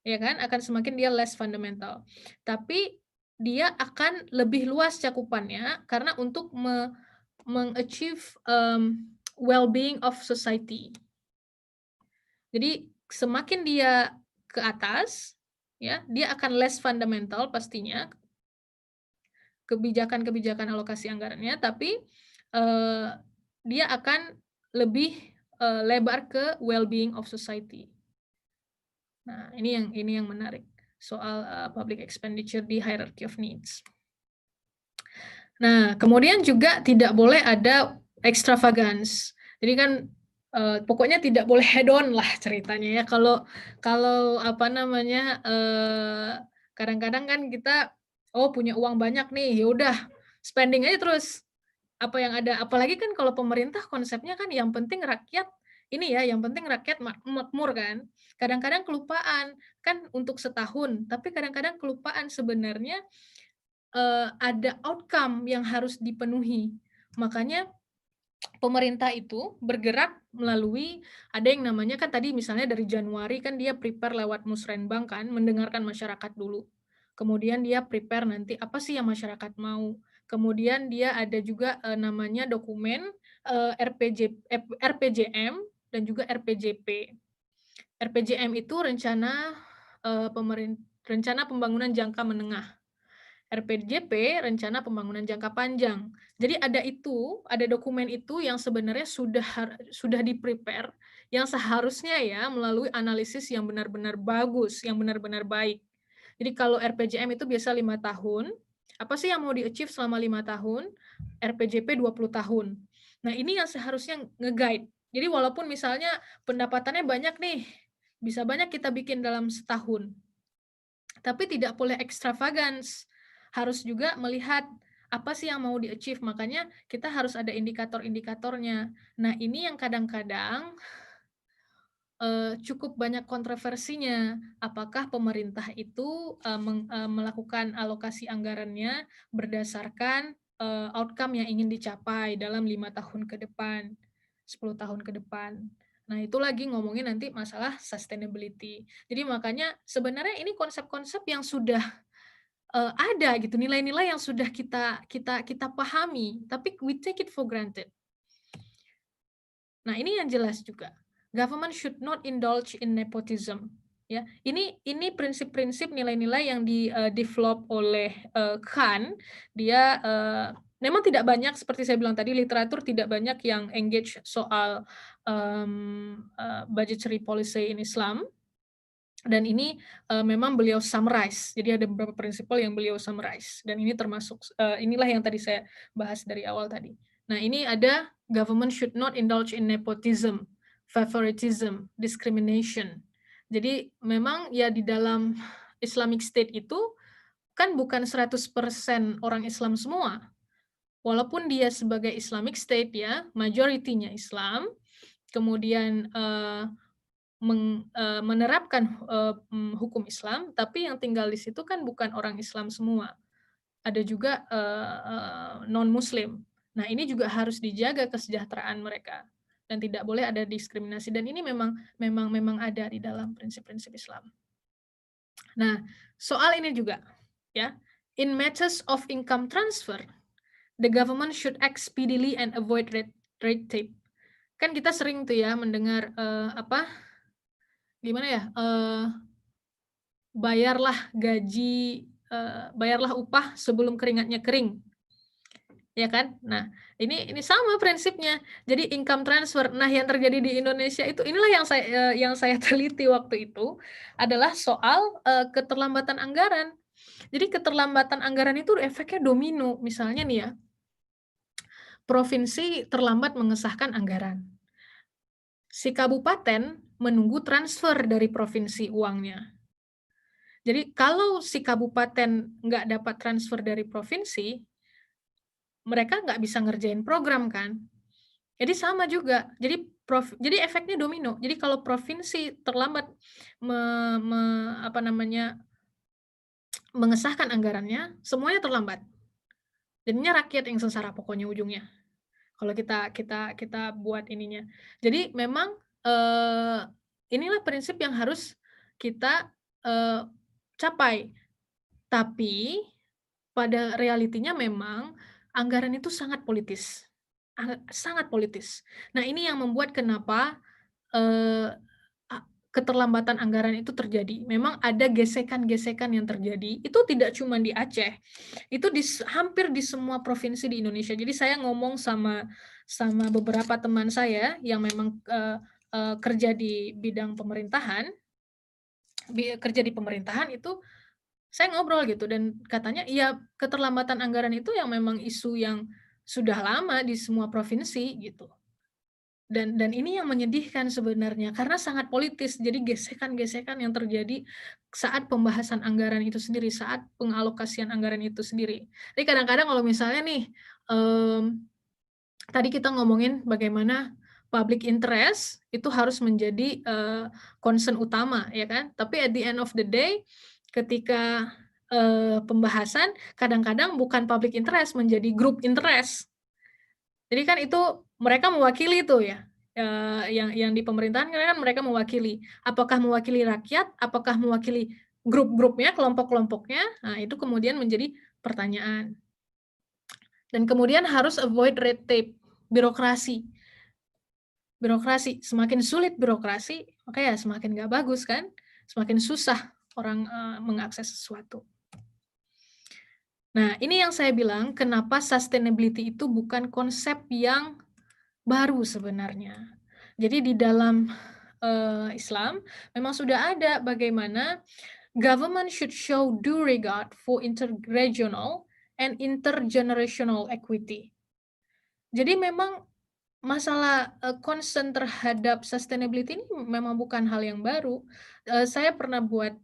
B: Ya kan? Akan semakin dia less fundamental. Tapi dia akan lebih luas cakupannya karena untuk mengachieve well-being of society. Jadi semakin dia ke atas, ya, dia akan less fundamental pastinya kebijakan-kebijakan alokasi anggarannya, tapi dia akan lebih lebar ke well-being of society. Nah, ini yang menarik soal public expenditure di hierarchy of needs. Nah, kemudian juga tidak boleh ada extravagance. Jadi kan pokoknya tidak boleh head on lah ceritanya, ya. Kalau kadang-kadang kan kita punya uang banyak nih, ya udah spending aja terus apa yang ada. Apalagi kan kalau pemerintah konsepnya kan yang penting rakyat ini, ya, yang penting rakyat makmur kan. Kadang-kadang kelupaan kan untuk setahun, tapi kadang-kadang kelupaan sebenarnya ada outcome yang harus dipenuhi. Makanya pemerintah itu bergerak melalui ada yang namanya kan tadi misalnya dari Januari kan dia prepare lewat Musrenbang kan, mendengarkan masyarakat dulu. Kemudian dia prepare nanti apa sih yang masyarakat mau. Kemudian dia ada juga namanya dokumen RPJM dan juga RPJP. RPJM itu rencana rencana pembangunan jangka menengah. RPJP, rencana pembangunan jangka panjang. Jadi ada dokumen itu yang sebenarnya sudah di-prepare, yang seharusnya, ya, melalui analisis yang benar-benar bagus, yang benar-benar baik. Jadi kalau RPJM itu biasa 5 tahun, apa sih yang mau di-achieve selama 5 tahun? RPJP 20 tahun. Nah, ini yang seharusnya nge-guide. Jadi walaupun misalnya pendapatannya banyak nih, bisa banyak kita bikin dalam setahun, tapi tidak boleh extravagance. Harus juga melihat apa sih yang mau di-achieve, makanya kita harus ada indikator-indikatornya. Nah, ini yang kadang-kadang cukup banyak kontroversinya. Apakah pemerintah itu melakukan alokasi anggarannya berdasarkan outcome yang ingin dicapai dalam 5 tahun ke depan, 10 tahun ke depan. Nah, itu lagi ngomongin nanti masalah sustainability. Jadi makanya sebenarnya ini konsep-konsep yang sudah ada gitu nilai-nilai yang sudah kita pahami, tapi we take it for granted. Nah, ini yang jelas juga. Government should not indulge in nepotism. Ya, ini prinsip-prinsip nilai-nilai yang develop oleh Khan. Dia memang tidak banyak, seperti saya bilang tadi, literatur tidak banyak yang engage soal budgetary policy in Islam. Dan ini memang beliau summarize. Jadi ada beberapa prinsip yang beliau summarize. Dan ini termasuk inilah yang tadi saya bahas dari awal tadi. Nah, ini ada government should not indulge in nepotism, favoritism, discrimination. Jadi memang ya di dalam Islamic State itu kan bukan 100% orang Islam semua. Walaupun dia sebagai Islamic State ya, majoritinya Islam, kemudian menerapkan hukum Islam, tapi yang tinggal di situ kan bukan orang Islam semua. Ada juga non-Muslim. Nah, ini juga harus dijaga kesejahteraan mereka dan tidak boleh ada diskriminasi. Dan ini memang ada di dalam prinsip-prinsip Islam. Nah, soal ini juga, ya, in matters of income transfer, the government should act speedily and avoid red tape. Kan kita sering tuh ya mendengar gimana ya, bayarlah gaji, bayarlah upah sebelum keringatnya kering, ya kan? Nah, ini sama prinsipnya. Jadi income transfer. Nah, yang terjadi di Indonesia itu, inilah yang saya teliti waktu itu adalah soal keterlambatan anggaran. Jadi keterlambatan anggaran itu efeknya domino. Misalnya nih ya, provinsi terlambat mengesahkan anggaran. Si kabupaten menunggu transfer dari provinsi uangnya. Jadi kalau si kabupaten nggak dapat transfer dari provinsi, mereka nggak bisa ngerjain program kan. Jadi sama juga. Jadi efeknya domino. Jadi kalau provinsi terlambat mengesahkan anggarannya, semuanya terlambat. Jadinya rakyat yang sengsara pokoknya ujungnya. Kalau kita buat ininya. Jadi memang inilah prinsip yang harus kita capai. Tapi pada realitinya memang anggaran itu sangat politis. Sangat politis. Nah, ini yang membuat kenapa keterlambatan anggaran itu terjadi. Memang ada gesekan-gesekan yang terjadi. Itu tidak cuma di Aceh. Itu hampir di semua provinsi di Indonesia. Jadi saya ngomong sama beberapa teman saya yang memang kerja di bidang pemerintahan, kerja di pemerintahan itu saya ngobrol gitu, dan katanya ya keterlambatan anggaran itu yang memang isu yang sudah lama di semua provinsi gitu. Dan ini yang menyedihkan sebenarnya karena sangat politis. Jadi gesekan-gesekan yang terjadi saat pembahasan anggaran itu sendiri, saat pengalokasian anggaran itu sendiri. Jadi kadang-kadang kalau misalnya nih tadi kita ngomongin bagaimana public interest itu harus menjadi concern utama, ya kan? Tapi at the end of the day, ketika pembahasan, kadang-kadang bukan public interest menjadi group interest. Jadi kan itu mereka mewakili tuh ya, yang di pemerintahan kan mereka mewakili. Apakah mewakili rakyat? Apakah mewakili grup-grupnya, kelompok-kelompoknya? Nah, itu kemudian menjadi pertanyaan. Dan kemudian harus avoid red tape, birokrasi. Birokrasi, semakin sulit birokrasi, maka ya semakin nggak bagus kan? Semakin susah orang mengakses sesuatu. Nah, ini yang saya bilang kenapa sustainability itu bukan konsep yang baru sebenarnya. Jadi di dalam Islam memang sudah ada bagaimana government should show due regard for interregional and intergenerational equity. Jadi memang masalah concern terhadap sustainability ini memang bukan hal yang baru. Saya pernah buat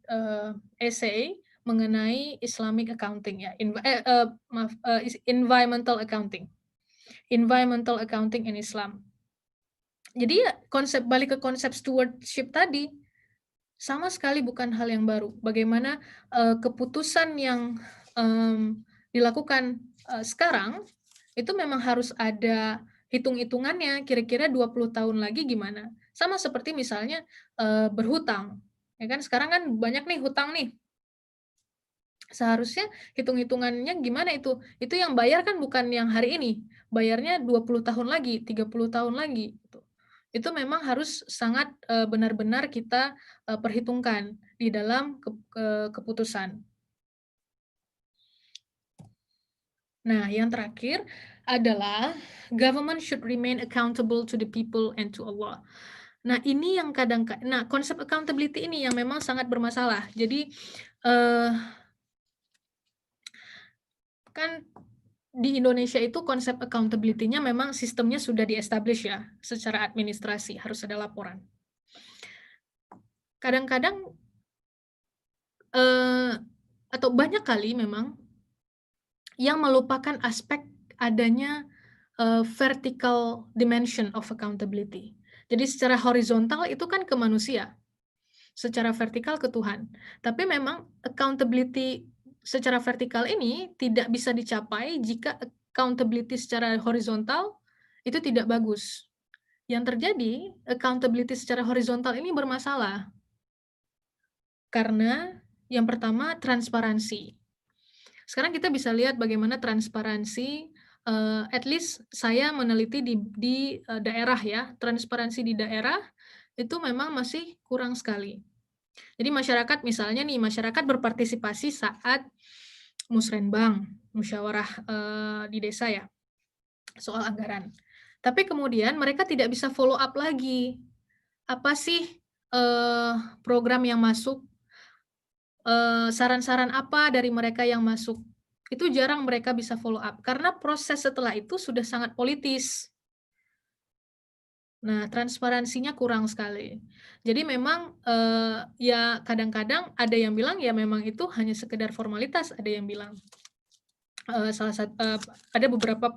B: essay mengenai Islamic accounting ya, environmental accounting in Islam. Jadi ya balik ke konsep stewardship tadi, sama sekali bukan hal yang baru. Bagaimana keputusan yang dilakukan sekarang itu memang harus ada hitung-hitungannya, kira-kira 20 tahun lagi gimana. Sama seperti misalnya berhutang. Ya kan sekarang kan banyak nih hutang nih. Seharusnya hitung-hitungannya gimana itu? Itu yang bayar kan bukan yang hari ini, bayarnya 20 tahun lagi, 30 tahun lagi, gitu. Itu memang harus sangat, benar-benar kita, perhitungkan di dalam keputusan. Nah, yang terakhir adalah government should remain accountable to the people and to Allah. Nah, ini yang konsep accountability ini yang memang sangat bermasalah. Jadi, kan di Indonesia itu konsep accountability-nya memang sistemnya sudah di-establish ya, secara administrasi, harus ada laporan. Kadang-kadang, atau banyak kali memang, yang melupakan aspek adanya, vertical dimension of accountability. Jadi secara horizontal itu kan ke manusia, secara vertikal ke Tuhan. Tapi memang accountability secara vertikal ini tidak bisa dicapai jika accountability secara horizontal itu tidak bagus. Yang terjadi, accountability secara horizontal ini bermasalah. Karena yang pertama transparansi. Sekarang kita bisa lihat bagaimana transparansi, at least saya meneliti di daerah ya, transparansi di daerah itu memang masih kurang sekali. Jadi masyarakat misalnya nih, masyarakat berpartisipasi saat musrenbang, musyawarah, di desa ya, soal anggaran. Tapi kemudian mereka tidak bisa follow up lagi. Apa sih, program yang masuk, saran-saran apa dari mereka yang masuk. Itu jarang mereka bisa follow up, karena proses setelah itu sudah sangat politis. Nah, transparansinya kurang sekali. Jadi memang, ya kadang-kadang ada yang bilang ya memang itu hanya sekedar formalitas, ada yang bilang. Ada beberapa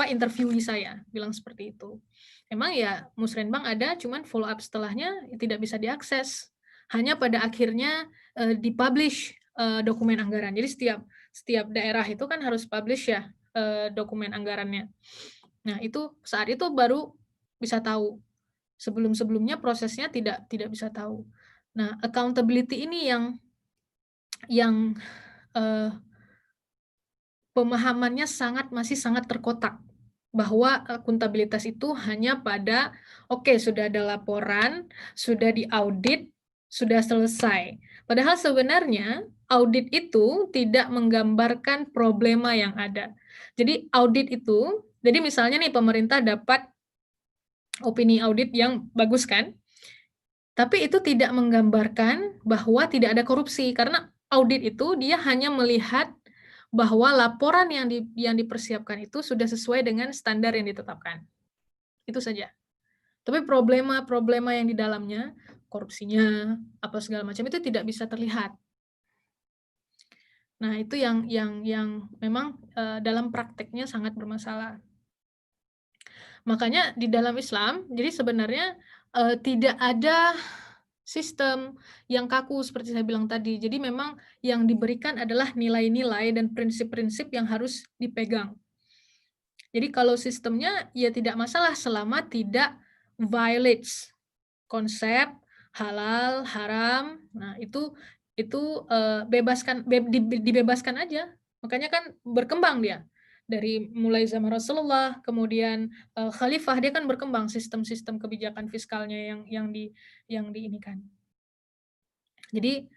B: interviewee saya bilang seperti itu. Memang ya musrenbang ada, cuman follow up setelahnya tidak bisa diakses. Hanya pada akhirnya, di-publish, dokumen anggaran. Jadi setiap daerah itu kan harus publish ya, dokumen anggarannya. Nah, itu saat itu baru bisa tahu. Sebelum-sebelumnya prosesnya tidak bisa tahu. Nah, accountability ini yang pemahamannya masih sangat terkotak, bahwa akuntabilitas itu hanya pada, oke, sudah ada laporan, sudah diaudit, sudah selesai. Padahal sebenarnya audit itu tidak menggambarkan problema yang ada. Jadi audit itu, jadi misalnya nih pemerintah dapat opini audit yang bagus kan, tapi itu tidak menggambarkan bahwa tidak ada korupsi, karena audit itu dia hanya melihat bahwa laporan yang dipersiapkan itu sudah sesuai dengan standar yang ditetapkan. Itu saja. Tapi problema-problema yang di dalamnya, korupsinya, apa segala macam itu tidak bisa terlihat. Nah, itu yang memang, dalam prakteknya sangat bermasalah. Makanya di dalam Islam, jadi sebenarnya, tidak ada sistem yang kaku seperti saya bilang tadi. Jadi memang yang diberikan adalah nilai-nilai dan prinsip-prinsip yang harus dipegang. Jadi kalau sistemnya ya tidak masalah selama tidak violates konsep halal, haram. Nah, itu dibebaskan aja. Makanya kan berkembang dia. Dari mulai zaman Rasulullah, kemudian, khalifah, dia kan berkembang sistem-sistem kebijakan fiskalnya yang diinikan. Jadi,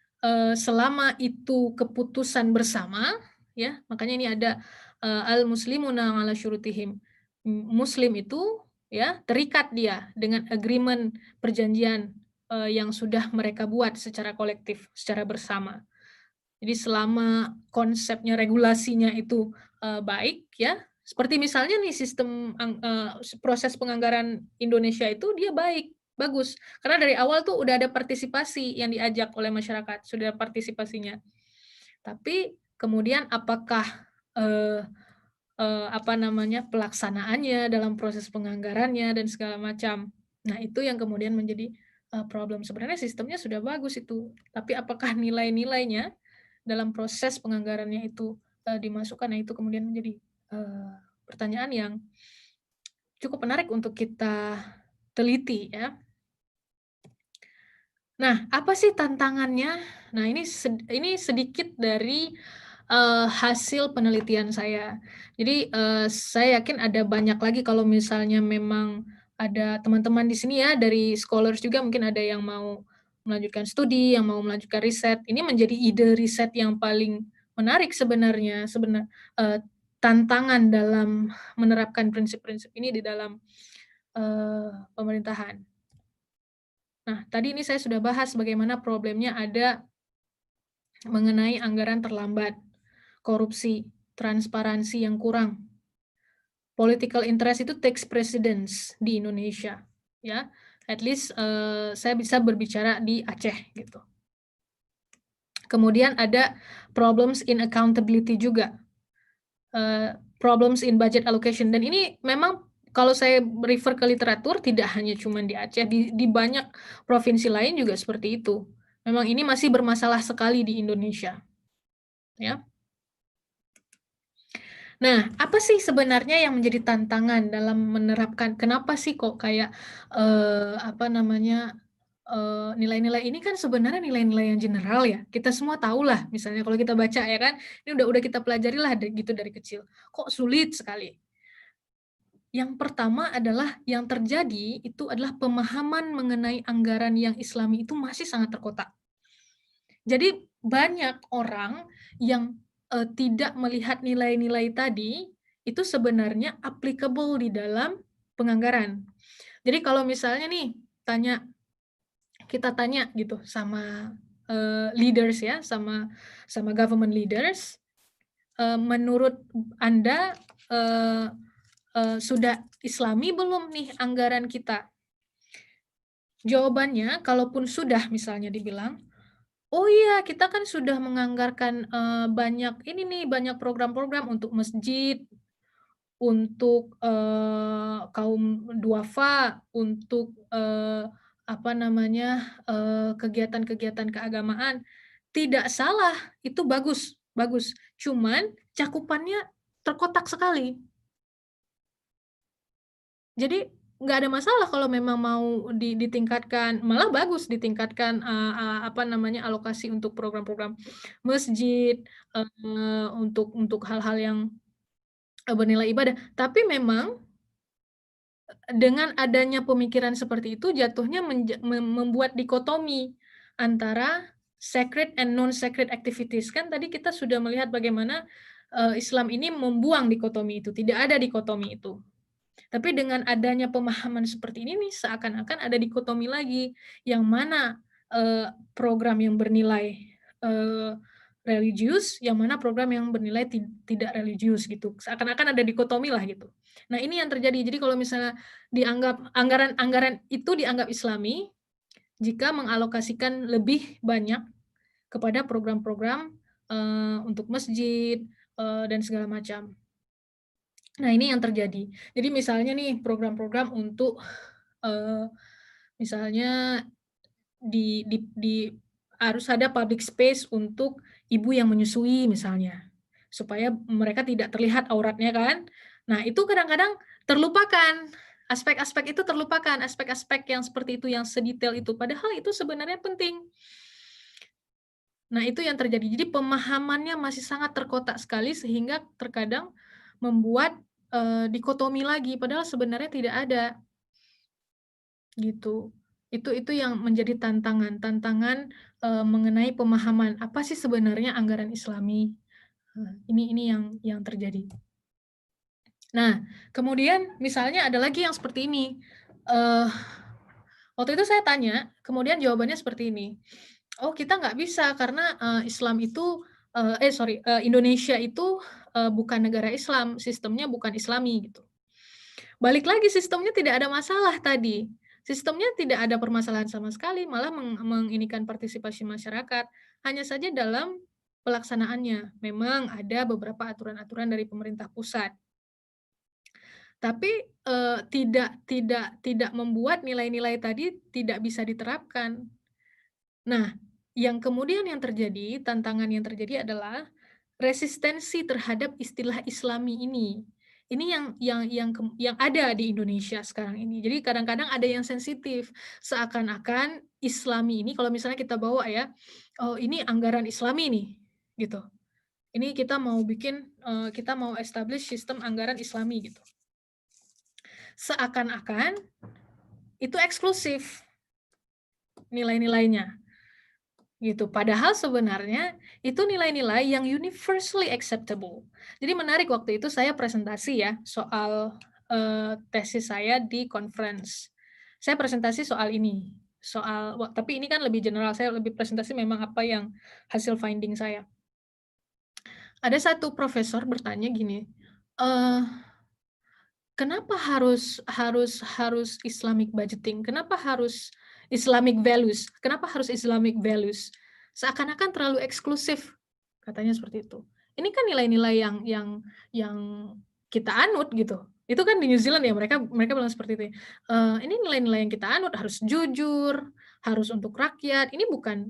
B: selama itu keputusan bersama, ya, makanya ini ada, al-muslimuna 'ala syurutihim. Muslim itu, ya, terikat dia dengan agreement, perjanjian, yang sudah mereka buat secara kolektif, secara bersama. Jadi selama konsepnya, regulasinya itu, baik, ya, seperti misalnya nih sistem proses penganggaran Indonesia itu dia baik, bagus. Karena dari awal tuh udah ada partisipasi yang diajak oleh masyarakat, sudah ada partisipasinya. Tapi kemudian apakah, eee pelaksanaannya dalam proses penganggarannya dan segala macam. Nah, itu yang kemudian menjadi, problem. Sebenarnya sistemnya sudah bagus itu, tapi apakah nilai-nilainya dalam proses penganggarannya itu, dimasukkan, nah itu kemudian menjadi, pertanyaan yang cukup menarik untuk kita teliti ya. Nah, apa sih tantangannya? Nah, ini sedikit dari hasil penelitian saya. Jadi saya yakin ada banyak lagi kalau misalnya memang ada teman-teman di sini ya dari scholars juga mungkin ada yang mau melanjutkan studi, yang mau melanjutkan riset. Ini menjadi ide riset yang paling menarik sebenarnya. Tantangan dalam menerapkan prinsip-prinsip ini di dalam pemerintahan. Nah, tadi ini saya sudah bahas bagaimana problemnya ada mengenai anggaran terlambat, korupsi, transparansi yang kurang. Political interest itu takes precedence di Indonesia, ya. At least saya bisa berbicara di Aceh gitu. Kemudian ada problems in accountability juga, problems in budget allocation. Dan ini memang kalau saya refer ke literatur tidak hanya cuma di Aceh, di banyak provinsi lain juga seperti itu. Memang ini masih bermasalah sekali di Indonesia, ya. Nah, apa sih sebenarnya yang menjadi tantangan dalam menerapkan? Kenapa sih kok kayak apa namanya nilai-nilai ini kan sebenarnya nilai-nilai yang general ya. Kita semua tahu lah, misalnya kalau kita baca ya kan, ini udah kita pelajari lah gitu dari kecil. Kok sulit sekali? Yang pertama adalah yang terjadi itu adalah pemahaman mengenai anggaran yang Islami itu masih sangat terkotak. Jadi banyak orang yang tidak melihat nilai-nilai tadi itu sebenarnya applicable di dalam penganggaran. Jadi kalau misalnya nih kita tanya gitu sama leaders ya, sama government leaders, menurut Anda sudah Islami belum nih anggaran kita? Jawabannya, kalaupun sudah misalnya dibilang, oh iya, kita kan sudah menganggarkan banyak ini nih, banyak program-program untuk masjid, untuk kaum duafa, untuk apa namanya kegiatan-kegiatan keagamaan. Tidak salah, itu bagus, bagus. Cuman cakupannya terkotak sekali. Jadi nggak ada masalah kalau memang mau ditingkatkan, malah bagus ditingkatkan apa namanya alokasi untuk program-program masjid, untuk hal-hal yang bernilai ibadah. Tapi memang dengan adanya pemikiran seperti itu jatuhnya membuat dikotomi antara sacred and non-sacred activities. Kan tadi kita sudah melihat bagaimana Islam ini membuang dikotomi itu, tidak ada dikotomi itu. Tapi dengan adanya pemahaman seperti ini nih, seakan-akan ada dikotomi lagi, yang mana program yang bernilai religius, yang mana program yang bernilai tidak religius gitu. Seakan-akan ada dikotomi lah gitu. Nah ini yang terjadi. Jadi kalau misalnya dianggap anggaran itu dianggap Islami, jika mengalokasikan lebih banyak kepada program-program untuk masjid dan segala macam. Nah, ini yang terjadi. Jadi misalnya nih program-program untuk misalnya harus ada public space untuk ibu yang menyusui misalnya, supaya mereka tidak terlihat auratnya kan. Nah, itu kadang-kadang terlupakan. Aspek-aspek itu terlupakan, aspek-aspek yang seperti itu, yang sedetail itu. Padahal itu sebenarnya penting. Nah, itu yang terjadi. Jadi pemahamannya masih sangat terkotak sekali sehingga terkadang membuat dikotomi lagi, padahal sebenarnya tidak ada. Gitu. Itu yang menjadi tantangan mengenai pemahaman, apa sih sebenarnya anggaran Islami? Ini yang terjadi. Nah, kemudian misalnya ada lagi yang seperti ini. Waktu itu saya tanya, kemudian jawabannya seperti ini. Oh, kita nggak bisa karena Indonesia itu bukan negara Islam, sistemnya bukan Islami gitu. Balik lagi sistemnya tidak ada masalah tadi. Sistemnya tidak ada permasalahan sama sekali, malah menginikan partisipasi masyarakat. Hanya saja dalam pelaksanaannya memang ada beberapa aturan-aturan dari pemerintah pusat. Tapi tidak membuat nilai-nilai tadi tidak bisa diterapkan. Nah, yang kemudian yang terjadi, tantangan yang terjadi adalah resistensi terhadap istilah Islami ini. Ini yang ada di Indonesia sekarang ini. Jadi kadang-kadang ada yang sensitif, seakan-akan Islami ini, kalau misalnya kita bawa ya, oh ini anggaran Islami nih, gitu. Ini kita mau bikin, kita mau establish sistem anggaran Islami gitu. Seakan-akan itu eksklusif nilai-nilainya, gitu. Padahal sebenarnya itu nilai-nilai yang universally acceptable. Jadi menarik waktu itu saya presentasi ya soal, tesis saya di conference. Saya presentasi soal ini, tapi ini kan lebih general, saya lebih presentasi memang apa yang hasil finding saya. Ada satu profesor bertanya gini, eee kenapa harus Islamic budgeting? Kenapa harus Islamic values? Kenapa harus Islamic values? Seakan-akan terlalu eksklusif, katanya seperti itu. Ini kan nilai-nilai yang kita anut gitu. Itu kan di New Zealand ya, mereka mereka bilang seperti itu ya, "Ini nilai-nilai yang kita anut, harus jujur, harus untuk rakyat, ini bukan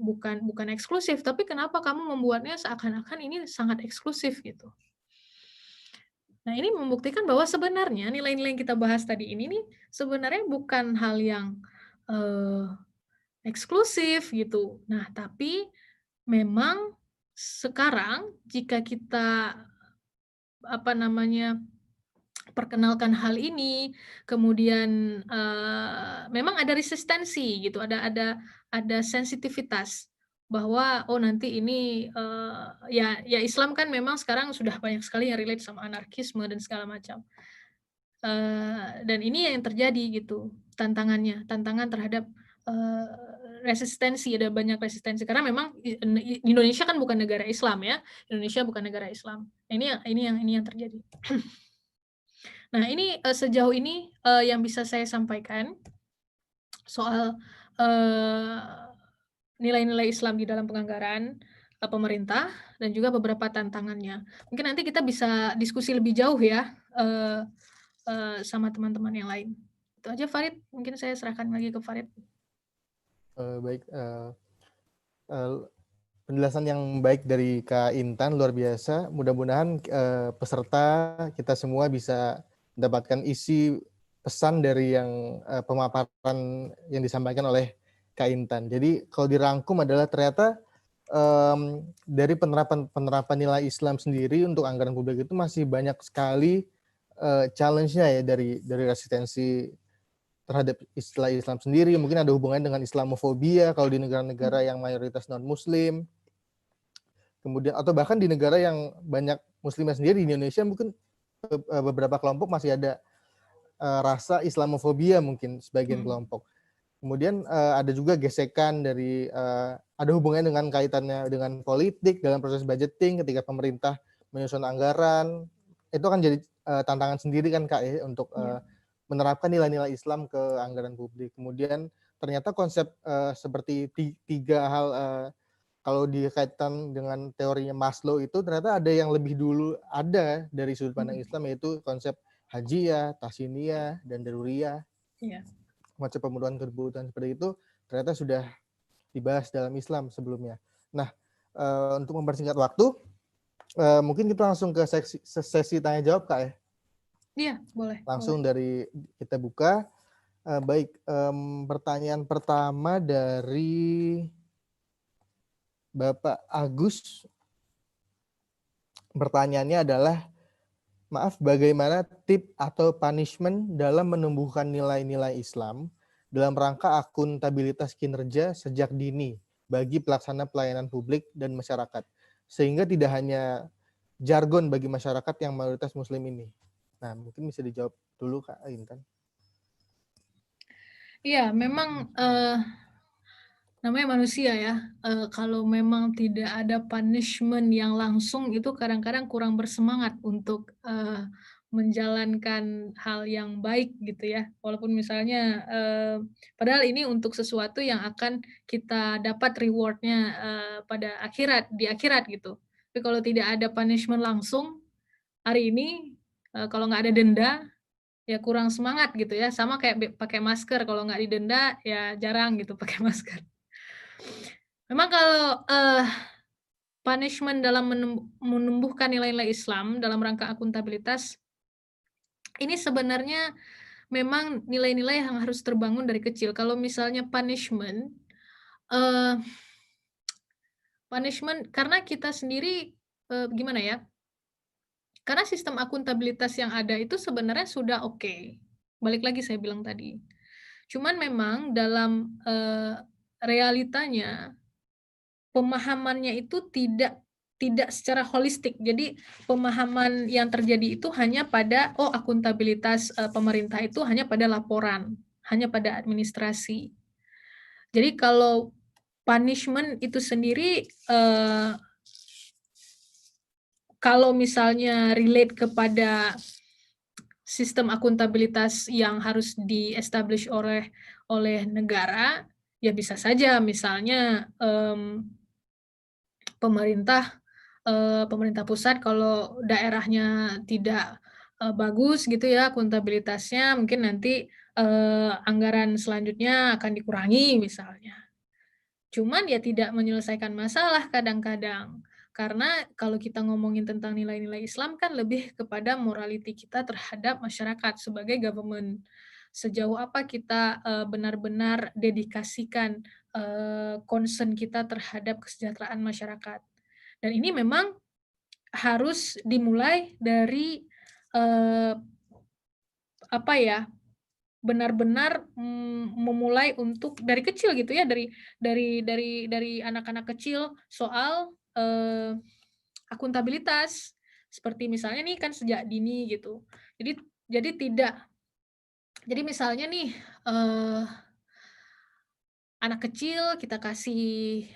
B: eksklusif, tapi kenapa kamu membuatnya seakan-akan ini sangat eksklusif?" Gitu. Nah, ini membuktikan bahwa sebenarnya nilai-nilai yang kita bahas tadi ini nih, sebenarnya bukan hal yang, eee, eksklusif gitu. Nah, tapi memang sekarang jika kita, apa namanya, perkenalkan hal ini, kemudian, memang ada resistensi gitu, ada sensitivitas bahwa, oh nanti ini, ya Islam kan memang sekarang sudah banyak sekali yang relate sama anarkisme dan segala macam. Dan ini yang terjadi gitu, tantangan terhadap, eee, resistensi, ada banyak resistensi karena memang Indonesia kan bukan negara Islam ya, Indonesia bukan negara Islam. Nah, ini yang terjadi. Nah ini, sejauh ini, yang bisa saya sampaikan soal, eee, nilai-nilai Islam di dalam penganggaran, pemerintah dan juga beberapa tantangannya. Mungkin nanti kita bisa diskusi lebih jauh ya, sama teman-teman yang lain. Itu aja Farid, mungkin saya serahkan lagi ke Farid.
A: Baik, eee, penjelasan yang baik dari Kak Intan luar biasa. Mudah-mudahan, peserta kita semua bisa mendapatkan isi pesan dari yang, pemaparan yang disampaikan oleh Kak Intan. Jadi kalau dirangkum adalah ternyata, dari penerapan nilai Islam sendiri untuk anggaran publik itu masih banyak sekali, challenge-nya ya dari resistensi terhadap istilah Islam sendiri, mungkin ada hubungannya dengan Islamofobia kalau di negara-negara yang mayoritas non-muslim. Kemudian atau bahkan di negara yang banyak muslimnya sendiri, di Indonesia mungkin beberapa kelompok masih ada rasa Islamofobia mungkin sebagian kelompok. Kemudian ada juga gesekan dari ada hubungannya dengan kaitannya dengan politik dalam proses budgeting ketika pemerintah menyusun anggaran, itu akan jadi tantangan sendiri kan Kak ya untuk menerapkan nilai-nilai Islam ke anggaran publik. Kemudian ternyata konsep seperti tiga hal kalau dikaitkan dengan teorinya Maslow itu ternyata ada yang lebih dulu ada dari sudut pandang Islam, yaitu konsep hajiyah, tahsiniyah, dan daruriyah.
B: Iya.
A: Konsep pemenuhan kebutuhan seperti itu ternyata sudah dibahas dalam Islam sebelumnya. Nah, untuk mempersingkat waktu, mungkin kita langsung ke sesi tanya jawab Kak ya.
B: Iya, boleh.
A: Langsung dari kita buka. Baik, pertanyaan pertama dari Bapak Agus. Pertanyaannya adalah, maaf, bagaimana tip atau punishment dalam menumbuhkan nilai-nilai Islam dalam rangka akuntabilitas kinerja sejak dini bagi pelaksana pelayanan publik dan masyarakat, sehingga tidak hanya jargon bagi masyarakat yang mayoritas muslim ini. Nah, mungkin bisa dijawab dulu Kak Intan.
B: Iya, memang, namanya manusia ya, kalau memang tidak ada punishment yang langsung itu kadang-kadang kurang bersemangat untuk, menjalankan hal yang baik gitu ya. Walaupun misalnya, padahal ini untuk sesuatu yang akan kita dapat reward-nya, pada di akhirat gitu. Tapi kalau tidak ada punishment langsung, hari ini, kalau nggak ada denda, ya kurang semangat gitu ya, sama kayak pakai masker, kalau nggak didenda ya jarang gitu pakai masker. Memang kalau, punishment dalam menumbuhkan nilai-nilai Islam dalam rangka akuntabilitas, ini sebenarnya memang nilai-nilai yang harus terbangun dari kecil. Kalau misalnya punishment, punishment karena kita sendiri, gimana ya, karena sistem akuntabilitas yang ada itu sebenarnya sudah oke. Balik lagi saya bilang tadi. Cuman memang dalam, realitanya, pemahamannya itu tidak secara holistik. Jadi pemahaman yang terjadi itu hanya pada, oh akuntabilitas, pemerintah itu hanya pada laporan, hanya pada administrasi. Jadi kalau punishment itu sendiri, kalau misalnya relate kepada sistem akuntabilitas yang harus di-establish oleh negara, ya bisa saja misalnya, pemerintah pusat kalau daerahnya tidak, bagus gitu ya akuntabilitasnya, mungkin nanti, anggaran selanjutnya akan dikurangi misalnya. Cuman ya tidak menyelesaikan masalah kadang-kadang. Karena kalau kita ngomongin tentang nilai-nilai Islam kan lebih kepada morality kita terhadap masyarakat sebagai government. Sejauh apa kita, benar-benar dedikasikan, concern kita terhadap kesejahteraan masyarakat. Dan ini memang harus dimulai dari, apa ya, benar-benar, memulai untuk dari kecil gitu ya, dari anak-anak kecil soal, akuntabilitas. Seperti misalnya nih kan sejak dini gitu. Jadi jadi tidak jadi misalnya nih, anak kecil kita kasih,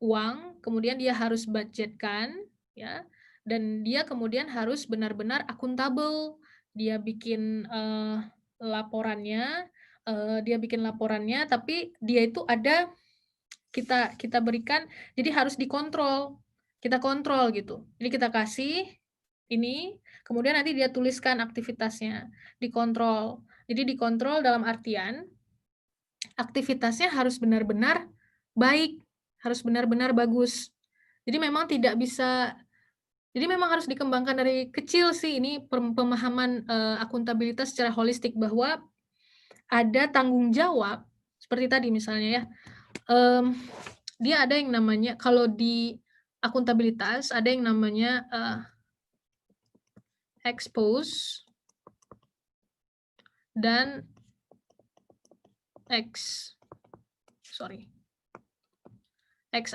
B: uang, kemudian dia harus budgetkan ya, dan dia kemudian harus benar-benar akuntabel. Dia bikin, laporannya, tapi dia itu ada kita berikan, jadi harus dikontrol, kita kontrol gitu. Jadi kita kasih ini, kemudian nanti dia tuliskan aktivitasnya, dikontrol. Jadi dikontrol dalam artian aktivitasnya harus benar-benar baik, harus benar-benar bagus. Jadi memang tidak bisa jadi memang harus dikembangkan dari kecil sih ini pemahaman, akuntabilitas secara holistik bahwa ada tanggung jawab, seperti tadi misalnya ya, dia ada yang namanya kalau di akuntabilitas ada yang namanya, ex-post dan ex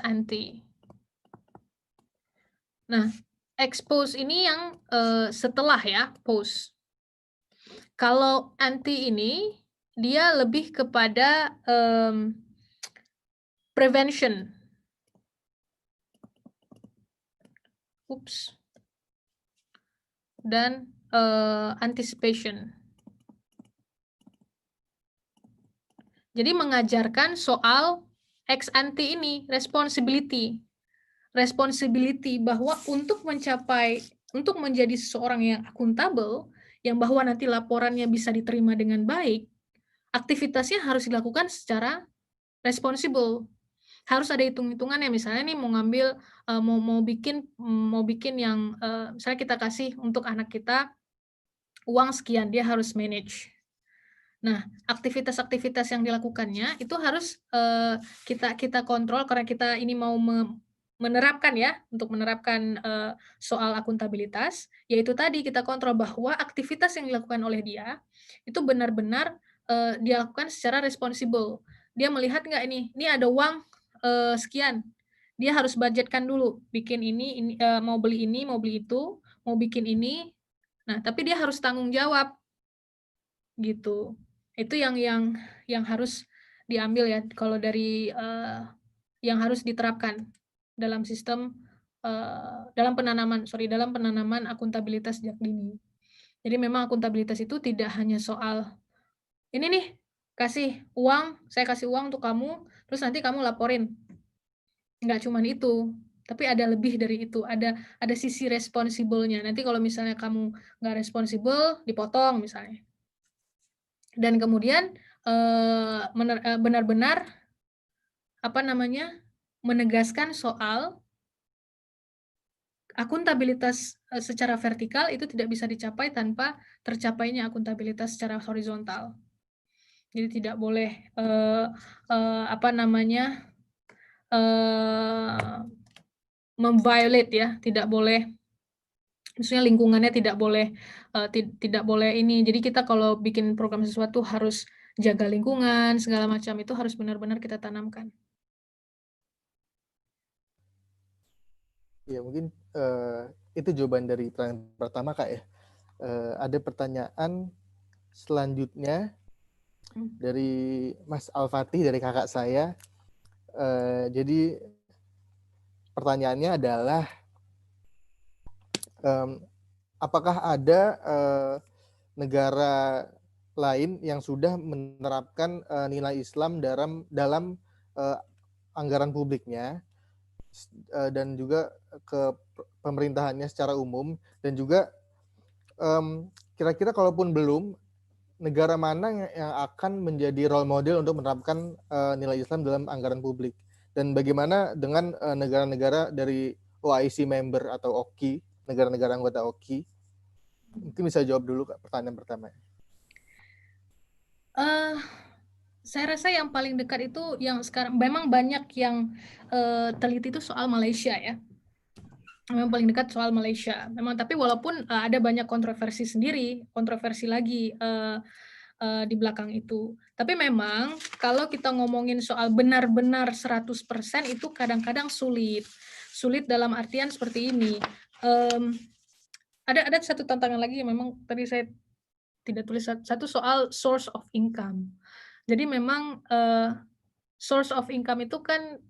B: ante. Nah, ex-post ini yang, setelah ya, post. Kalau ante ini, dia lebih kepada, prevention. Dan, anticipation. Jadi mengajarkan soal ex ante ini, responsibility. Responsibility bahwa untuk menjadi seseorang yang akuntabel, yang bahwa nanti laporannya bisa diterima dengan baik, aktivitasnya harus dilakukan secara responsible. Harus ada hitung-hitungannya, misalnya nih mau ngambil, mau bikin yang, misalnya kita kasih untuk anak kita uang sekian, dia harus manage. Nah, aktivitas-aktivitas yang dilakukannya itu harus, kita kontrol karena kita ini mau menerapkan ya, untuk menerapkan, soal akuntabilitas, yaitu tadi kita kontrol bahwa aktivitas yang dilakukan oleh dia, itu benar-benar, dia lakukan secara responsible. Dia melihat nggak ini ada uang, sekian, dia harus budgetkan dulu, bikin ini, mau beli ini, mau beli itu, mau bikin ini, nah tapi dia harus tanggung jawab, gitu. Itu yang harus diambil ya, kalau dari, yang harus diterapkan dalam sistem, dalam penanaman akuntabilitas sejak dini. Jadi memang akuntabilitas itu tidak hanya soal, "Ini nih, saya kasih uang untuk kamu, terus nanti kamu laporin." Nggak cuman itu, tapi ada lebih dari itu, ada sisi responsible-nya. Nanti kalau misalnya kamu nggak responsibel, dipotong misalnya. Dan kemudian, benar-benar, menegaskan soal akuntabilitas, secara vertikal itu tidak bisa dicapai tanpa tercapainya akuntabilitas secara horizontal. Jadi tidak boleh apa namanya memviolate ya, tidak boleh, maksudnya lingkungannya tidak boleh tidak boleh ini. Jadi kita kalau bikin program sesuatu harus jaga lingkungan segala macam, itu harus benar-benar kita tanamkan.
A: Ya mungkin itu jawaban dari pertanyaan pertama Kak ya. Ada pertanyaan selanjutnya dari Mas Al-Fatih, dari kakak saya. Jadi pertanyaannya adalah apakah ada negara lain yang sudah menerapkan nilai Islam dalam anggaran publiknya dan juga ke pemerintahannya secara umum, dan juga kira-kira kalaupun belum, negara mana yang akan menjadi role model untuk menerapkan nilai Islam dalam anggaran publik, dan bagaimana dengan negara-negara dari OIC member atau OKI, negara-negara anggota OKI. Mungkin bisa jawab dulu Kak pertanyaan pertama.
B: Saya rasa yang paling dekat itu yang sekarang memang banyak yang teliti itu soal Malaysia ya. Memang paling dekat soal Malaysia. Memang, tapi walaupun ada banyak kontroversi sendiri, kontroversi lagi di belakang itu. Tapi memang kalau kita ngomongin soal benar-benar 100% itu kadang-kadang sulit. Sulit dalam artian seperti ini. Ada satu tantangan lagi yang memang tadi saya tidak tulis, satu soal source of income. Jadi memang source of income itu kan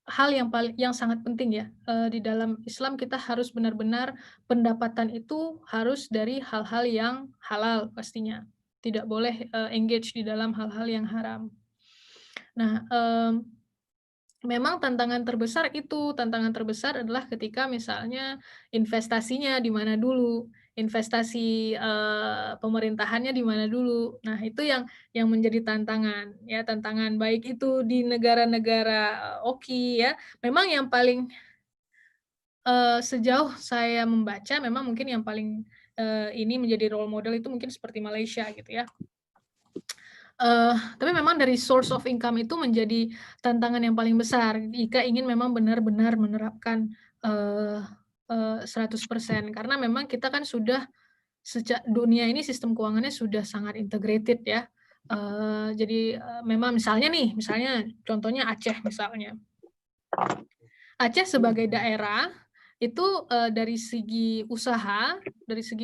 B: hal yang sangat penting ya. Di dalam Islam kita harus benar-benar pendapatan itu harus dari hal-hal yang halal pastinya. Tidak boleh engage di dalam hal-hal yang haram. Nah, memang tantangan terbesar adalah ketika misalnya investasinya di mana dulu, investasi pemerintahannya di mana dulu. Nah, itu yang menjadi tantangan ya, tantangan baik itu di negara-negara OKI ya. Memang yang paling sejauh saya membaca memang mungkin yang paling ini menjadi role model itu mungkin seperti Malaysia gitu ya. Tapi memang dari source of income itu menjadi tantangan yang paling besar jika ingin memang benar-benar menerapkan 100%, karena memang kita kan sudah sejak dunia ini sistem keuangannya sudah sangat integrated ya. Jadi memang misalnya contohnya Aceh misalnya. Aceh sebagai daerah itu dari segi usaha dan segi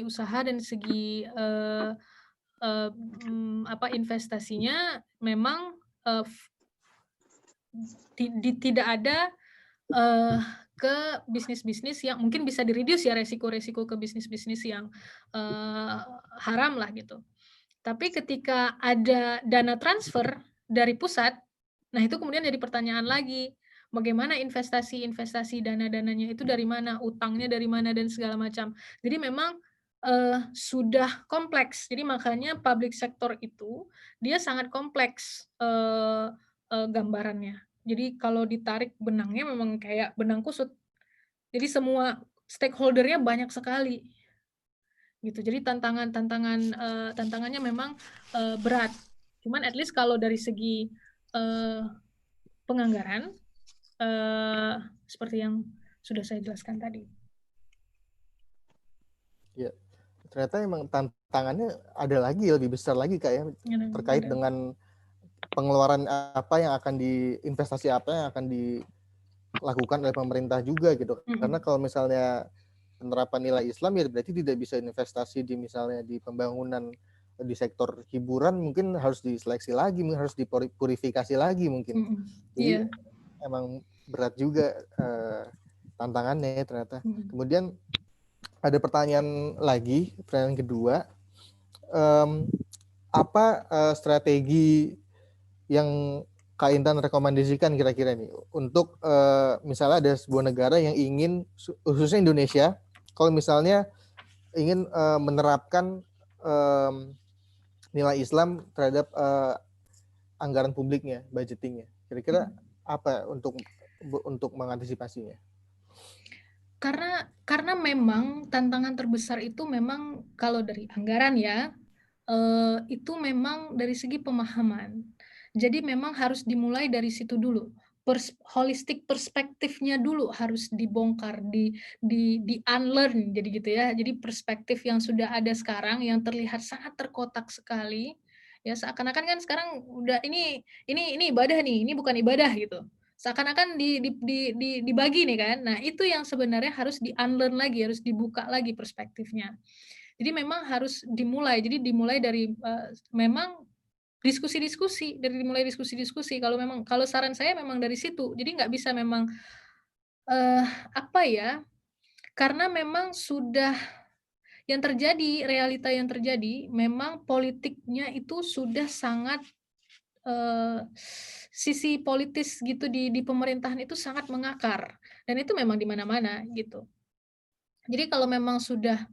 B: investasinya memang tidak ada ke bisnis-bisnis yang mungkin bisa di-reduce ya resiko-resiko ke bisnis-bisnis yang haram lah gitu. Tapi ketika ada dana transfer dari pusat, nah itu kemudian jadi pertanyaan lagi, bagaimana investasi dana-dananya itu dari mana, utangnya dari mana dan segala macam. Jadi memang sudah kompleks. Jadi makanya public sector itu dia sangat kompleks gambarannya. Jadi kalau ditarik benangnya memang kayak benang kusut. Jadi semua stakeholder-nya banyak sekali. Gitu. Jadi tantangannya memang berat. Cuman at least kalau dari segi penganggaran seperti yang sudah saya jelaskan tadi. Ya,
A: ternyata emang tantangannya ada lagi, lebih besar lagi Kak ya, terkait dengan pengeluaran apa yang akan investasi apa yang akan dilakukan oleh pemerintah juga gitu. Karena kalau misalnya penerapan nilai Islam ya berarti tidak bisa investasi misalnya di pembangunan di sektor hiburan, mungkin harus diseleksi lagi, mungkin harus dipurifikasi lagi mungkin. Jadi emang berat juga tantangannya ternyata. Kemudian ada pertanyaan kedua, apa strategi yang Kak Intan rekomendasikan kira-kira nih untuk misalnya ada sebuah negara yang ingin, khususnya Indonesia, kalau misalnya ingin menerapkan nilai Islam terhadap anggaran publiknya, budgetingnya, kira-kira apa untuk mengantisipasinya?
B: Karena memang tantangan terbesar itu memang kalau dari anggaran ya, itu memang dari segi pemahaman. Jadi memang harus dimulai dari situ dulu. Holistic perspektifnya dulu harus dibongkar, di unlearn jadi gitu ya. Jadi perspektif yang sudah ada sekarang yang terlihat sangat terkotak sekali, ya seakan-akan kan sekarang udah ini ibadah nih, ini bukan ibadah gitu. Seakan-akan dibagi nih kan. Nah, itu yang sebenarnya harus di-unlearn lagi, harus dibuka lagi perspektifnya. Jadi memang harus dimulai. Jadi dimulai dari memang diskusi-diskusi, dimulai diskusi-diskusi. Kalau saran saya memang dari situ. Jadi nggak bisa memang apa ya? Karena memang sudah yang terjadi, realita yang terjadi, memang politiknya itu sudah sangat sisi politis gitu di pemerintahan itu sangat mengakar dan itu memang di mana-mana gitu. Jadi kalau memang sudah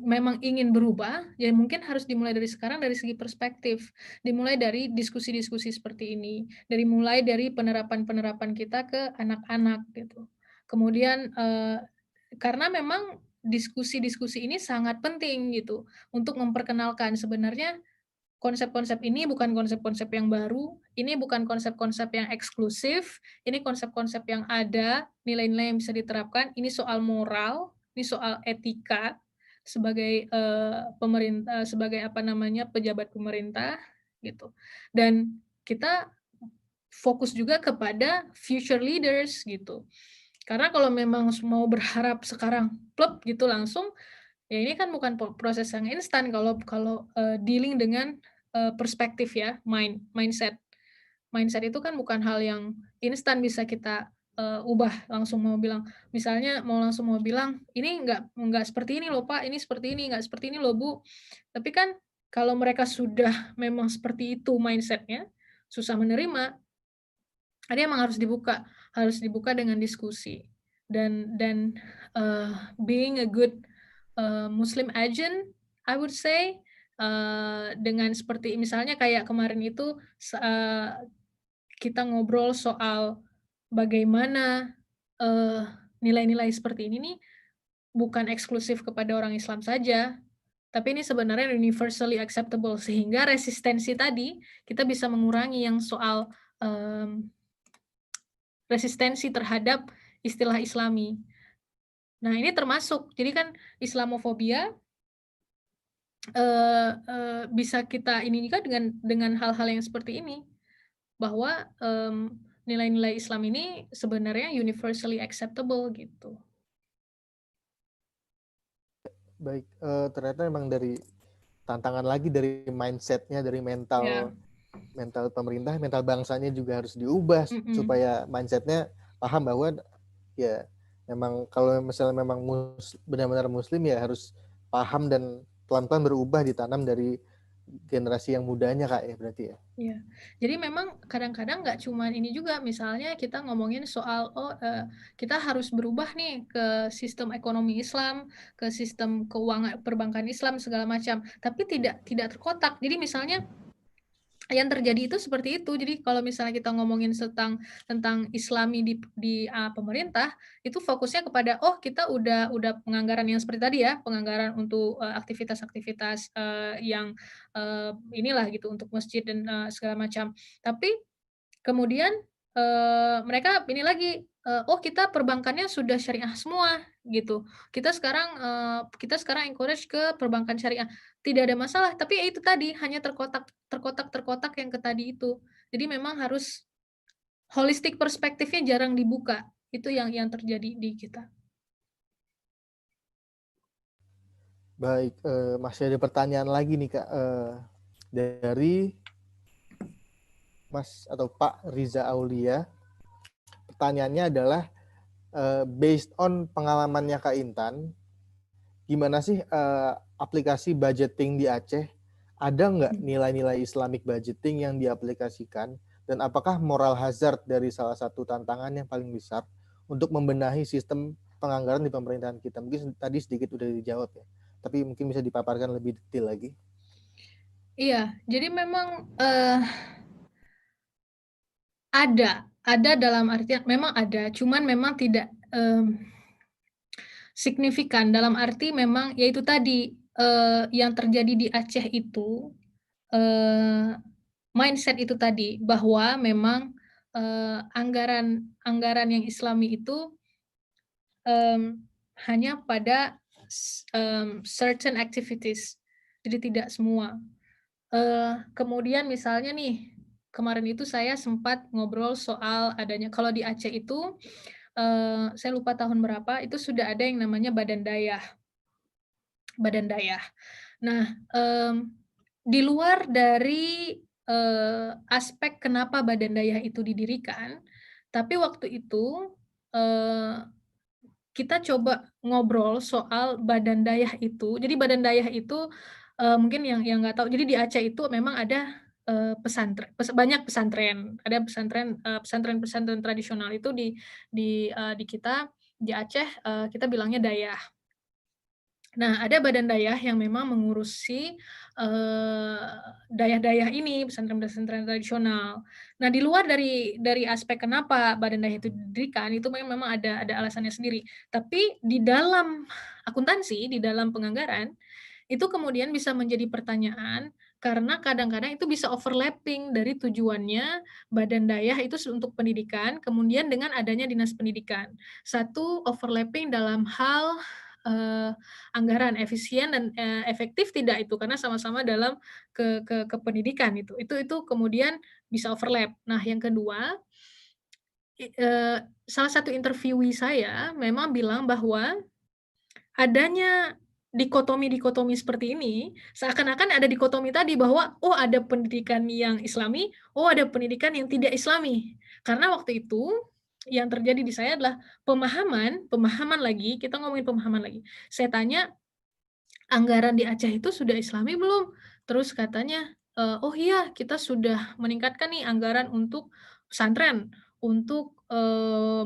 B: memang ingin berubah, ya mungkin harus dimulai dari sekarang dari segi perspektif. Dimulai dari diskusi-diskusi seperti ini, mulai dari penerapan-penerapan kita ke anak-anak gitu. Kemudian karena memang diskusi-diskusi ini sangat penting gitu untuk memperkenalkan sebenarnya konsep-konsep ini bukan konsep-konsep yang baru, ini bukan konsep-konsep yang eksklusif, ini konsep-konsep yang ada, nilai-nilai yang bisa diterapkan, ini soal moral, ini soal etika sebagai pemerintah, sebagai apa namanya pejabat pemerintah gitu. Dan kita fokus juga kepada future leaders gitu. Karena kalau memang mau berharap sekarang plop gitu langsung, ya ini kan bukan proses yang instan kalau kalau dealing dengan perspektif ya, mindset. Mindset itu kan bukan hal yang instan bisa kita ubah langsung mau bilang, misalnya langsung mau bilang, "Ini nggak seperti ini loh Pak, ini seperti ini, nggak seperti ini loh Bu." Tapi kan kalau mereka sudah memang seperti itu mindsetnya, susah menerima, ada emang harus dibuka dengan diskusi. Dan being a good Muslim agent, I would say, dengan seperti misalnya kayak kemarin itu kita ngobrol soal bagaimana nilai-nilai seperti ini nih bukan eksklusif kepada orang Islam saja, tapi ini sebenarnya universally acceptable sehingga resistensi tadi kita bisa mengurangi yang soal resistensi terhadap istilah Islami. Nah, ini termasuk. Jadi kan Islamofobia bisa kita ini juga dengan hal-hal yang seperti ini, bahwa nilai-nilai Islam ini sebenarnya universally acceptable gitu.
A: Baik, ternyata memang dari tantangan lagi dari mindset-nya, dari mental pemerintah, mental bangsanya juga harus diubah supaya mindset-nya paham bahwa ya memang kalau misalnya memang benar-benar Muslim ya harus paham dan pelan-pelan berubah ditanam dari generasi yang mudanya Kak ya berarti ya.
B: Iya. Jadi memang kadang-kadang nggak cuma ini juga, misalnya kita ngomongin soal kita harus berubah nih ke sistem ekonomi Islam, ke sistem keuangan perbankan Islam segala macam, tapi tidak terkotak. Jadi misalnya yang terjadi itu seperti itu. Jadi kalau misalnya kita ngomongin tentang Islami di pemerintah, itu fokusnya kepada kita udah penganggaran yang seperti tadi ya, penganggaran untuk aktivitas-aktivitas yang inilah gitu untuk masjid dan segala macam. Tapi kemudian mereka ini lagi, kita perbankannya sudah syariah semua gitu. Kita sekarang encourage ke perbankan syariah. Tidak ada masalah, tapi ya itu tadi hanya terkotak yang ke tadi itu. Jadi memang harus holistik perspektifnya jarang dibuka. Itu yang terjadi di kita.
A: Baik, masih ada pertanyaan lagi nih Kak dari Mas atau Pak Riza Aulia. Pertanyaannya adalah based on pengalamannya Kak Intan, gimana sih aplikasi budgeting di Aceh? Ada nggak nilai-nilai Islamic budgeting yang diaplikasikan? Dan apakah moral hazard dari salah satu tantangan yang paling besar untuk membenahi sistem penganggaran di pemerintahan kita? Mungkin tadi sedikit udah dijawab ya, tapi mungkin bisa dipaparkan lebih detail lagi.
B: Iya, jadi memang ada dalam artian memang ada, cuman memang tidak signifikan dalam arti memang ya itu tadi yang terjadi di Aceh itu, mindset itu tadi, bahwa memang, anggaran yang Islami itu, hanya pada certain activities, jadi tidak semua. Kemudian misalnya nih, kemarin itu saya sempat ngobrol soal adanya kalau di Aceh itu, saya lupa tahun berapa, itu sudah ada yang namanya Badan Dayah. Badan Dayah. Nah, di luar dari, aspek kenapa Badan Dayah itu didirikan, tapi waktu itu, eee, kita coba ngobrol soal Badan Dayah itu. Jadi Badan Dayah itu, mungkin yang nggak tahu, jadi di Aceh itu memang ada, banyak pesantren. Ada pesantren, pesantren-pesantren tradisional itu di kita, di Aceh, kita bilangnya Dayah. Nah, ada badan dayah yang memang mengurusi, dayah-dayah ini, pesantren-pesantren tradisional. Nah, di luar dari aspek kenapa badan dayah itu didirikan, itu memang ada alasannya sendiri. Tapi di dalam akuntansi, di dalam penganggaran, itu kemudian bisa menjadi pertanyaan, karena kadang-kadang itu bisa overlapping dari tujuannya badan dayah itu untuk pendidikan, kemudian dengan adanya dinas pendidikan. Satu overlapping dalam hal, eee, anggaran efisien dan, efektif tidak itu, karena sama-sama dalam ke pendidikan itu kemudian bisa overlap. Nah, yang kedua, salah satu interviewee saya memang bilang bahwa adanya dikotomi-dikotomi seperti ini, seakan-akan ada dikotomi tadi bahwa, oh ada pendidikan yang Islami, oh ada pendidikan yang tidak Islami. Karena waktu itu, yang terjadi di saya adalah pemahaman lagi, kita ngomongin pemahaman lagi. Saya tanya, "Anggaran di Aceh itu sudah Islami belum?" Terus katanya, "Oh iya, kita sudah meningkatkan nih anggaran untuk pesantren, untuk,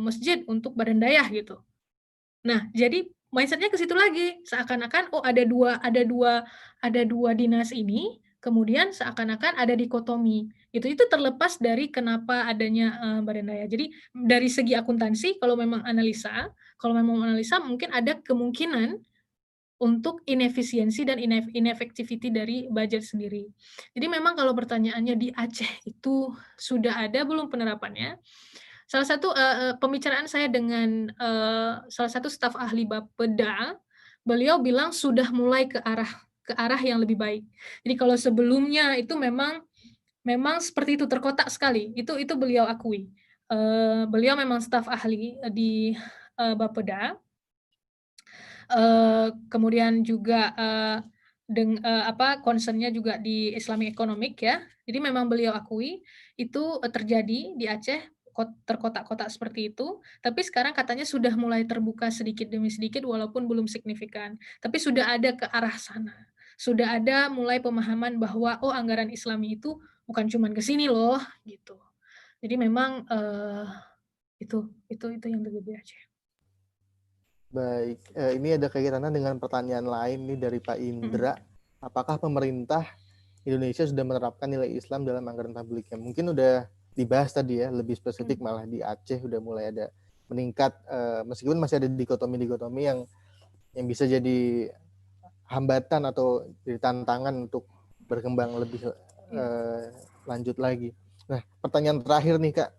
B: masjid, untuk badan dayah," gitu. Nah, jadi mindset-nya ke situ lagi, seakan-akan, oh ada dua dinas ini, kemudian seakan-akan ada dikotomi. Itu terlepas dari kenapa adanya, badan daya. Jadi dari segi akuntansi kalau memang analisa mungkin ada kemungkinan untuk inefisiensi dan ineffectivity dari budget sendiri. Jadi memang kalau pertanyaannya di Aceh itu sudah ada belum penerapannya? Salah satu, pembicaraan saya dengan, salah satu staf ahli Bapeda, beliau bilang sudah mulai ke arah yang lebih baik. Jadi kalau sebelumnya itu memang seperti itu, terkotak sekali, itu beliau akui. Beliau memang staf ahli, di, Bapeda. Kemudian juga, concern-nya juga di Islamic Economic ya. Jadi memang beliau akui itu, terjadi di Aceh, terkotak-kotak seperti itu, tapi sekarang katanya sudah mulai terbuka sedikit demi sedikit walaupun belum signifikan. Tapi sudah ada ke arah sana. Sudah ada mulai pemahaman bahwa, oh anggaran Islami itu bukan cuman ke sini loh, gitu. Jadi memang, itu yang terjadi di Aceh.
A: Baik, ini ada kaitannya dengan pertanyaan lain nih dari Pak Indra. Apakah pemerintah Indonesia sudah menerapkan nilai Islam dalam anggaran publiknya? Mungkin udah dibahas tadi ya, lebih spesifik malah di Aceh udah mulai ada meningkat, meskipun masih ada dikotomi-dikotomi yang bisa jadi hambatan atau jadi tantangan untuk berkembang lebih lanjut lagi. Nah, pertanyaan terakhir nih Kak,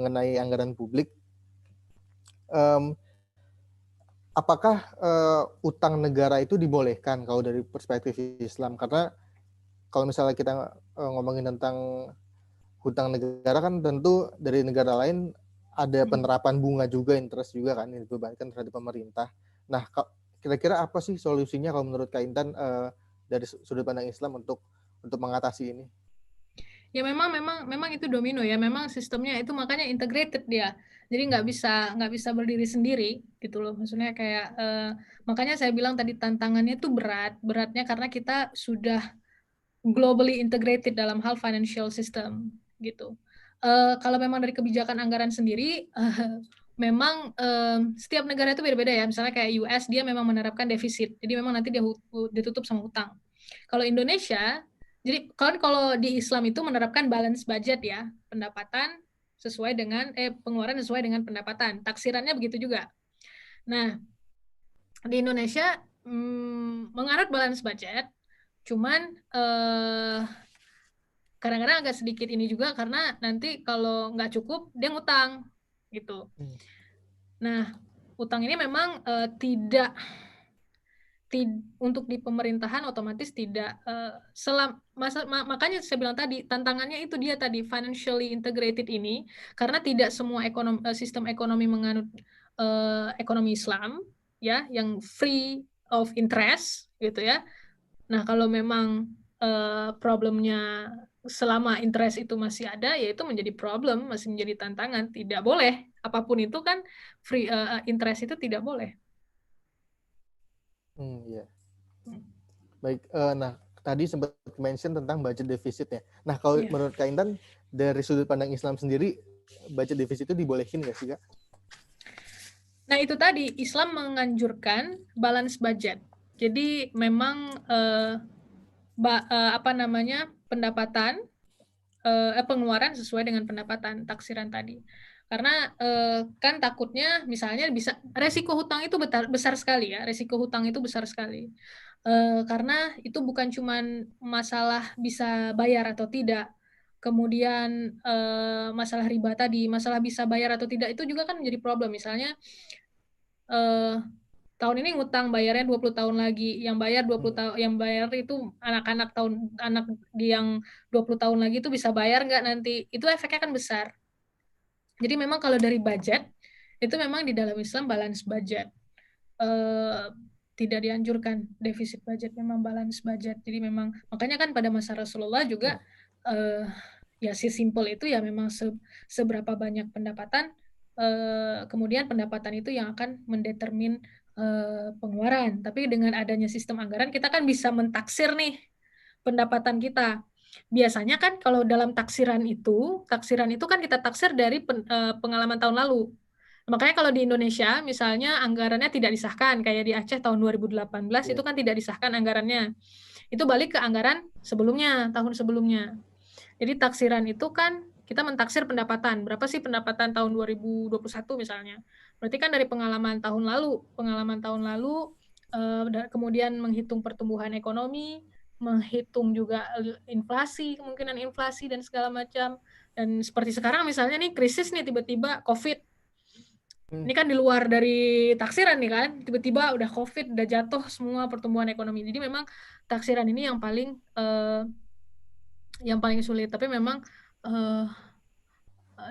A: mengenai anggaran publik. Apakah utang negara itu dibolehkan kalau dari perspektif Islam? Karena kalau misalnya kita ngomongin tentang hutang negara kan tentu dari negara lain ada penerapan bunga juga, interest juga kan yang dibebankan terhadap pemerintah. Nah, kira-kira apa sih solusinya kalau menurut Kak Intan dari sudut pandang Islam untuk mengatasi ini?
B: Ya memang itu domino ya, memang sistemnya itu makanya integrated dia. Jadi nggak bisa berdiri sendiri gitu loh. Maksudnya kayak, makanya saya bilang tadi tantangannya itu beratnya karena kita sudah globally integrated dalam hal financial system gitu. Kalau memang dari kebijakan anggaran sendiri, memang, setiap negara itu beda-beda ya. Misalnya kayak US dia memang menerapkan defisit, jadi memang nanti dia ditutup sama hutang. Kalau Indonesia, jadi kalau di Islam itu menerapkan balance budget ya, pendapatan sesuai dengan pengeluaran sesuai dengan pendapatan, taksirannya begitu juga. Nah, di Indonesia menganut balance budget, cuman kadang-kadang agak sedikit ini juga karena nanti kalau nggak cukup dia ngutang gitu. Nah, utang ini memang tidak untuk di pemerintahan otomatis tidak makanya saya bilang tadi tantangannya itu dia tadi financially integrated ini karena tidak semua sistem ekonomi menganut ekonomi Islam ya yang free of interest gitu ya. Nah, kalau memang problemnya selama interest itu masih ada, ya itu menjadi problem, masih menjadi tantangan. Tidak boleh, apapun itu kan free interest itu tidak boleh.
A: Iya. Baik, nah tadi sempat mention tentang budget defisit ya. Nah, kalau menurut Kak Intan, dari sudut pandang Islam sendiri, budget defisit itu dibolehin nggak sih, Kak?
B: Nah, itu tadi, Islam menganjurkan balance budget. Jadi memang pendapatan, pengeluaran sesuai dengan pendapatan, taksiran tadi. Karena kan takutnya misalnya bisa resiko hutang itu besar sekali ya, resiko hutang itu besar sekali. Karena itu bukan cuma masalah bisa bayar atau tidak. Kemudian masalah riba tadi, masalah bisa bayar atau tidak itu juga kan menjadi problem. Misalnya tahun ini ngutang bayarnya 20 tahun lagi, yang bayar 20 tahun, yang bayar itu anak yang 20 tahun lagi itu bisa bayar nggak nanti, itu efeknya kan besar. Jadi memang kalau dari budget, itu memang di dalam Islam balance budget. Tidak dianjurkan defisit budget, memang balance budget. Jadi memang, makanya kan pada masa Rasulullah juga, ya simple itu ya memang seberapa banyak pendapatan, kemudian pendapatan itu yang akan mendetermin pengeluaran. Tapi dengan adanya sistem anggaran, kita kan bisa mentaksir nih pendapatan kita. Biasanya kan kalau dalam taksiran itu kan kita taksir dari pengalaman tahun lalu. Makanya kalau di Indonesia, misalnya anggarannya tidak disahkan, kayak di Aceh tahun 2018 itu kan tidak disahkan anggarannya. Itu balik ke anggaran sebelumnya, tahun sebelumnya. Jadi taksiran itu kan kita mentaksir pendapatan. Berapa sih pendapatan tahun 2021 misalnya. Berarti kan dari pengalaman tahun lalu, kemudian menghitung pertumbuhan ekonomi, menghitung juga inflasi, kemungkinan inflasi dan segala macam. Dan seperti sekarang misalnya nih krisis nih tiba-tiba COVID. Ini kan di luar dari taksiran nih kan, tiba-tiba udah COVID, udah jatuh semua pertumbuhan ekonomi. Jadi memang taksiran ini yang paling sulit. Tapi memang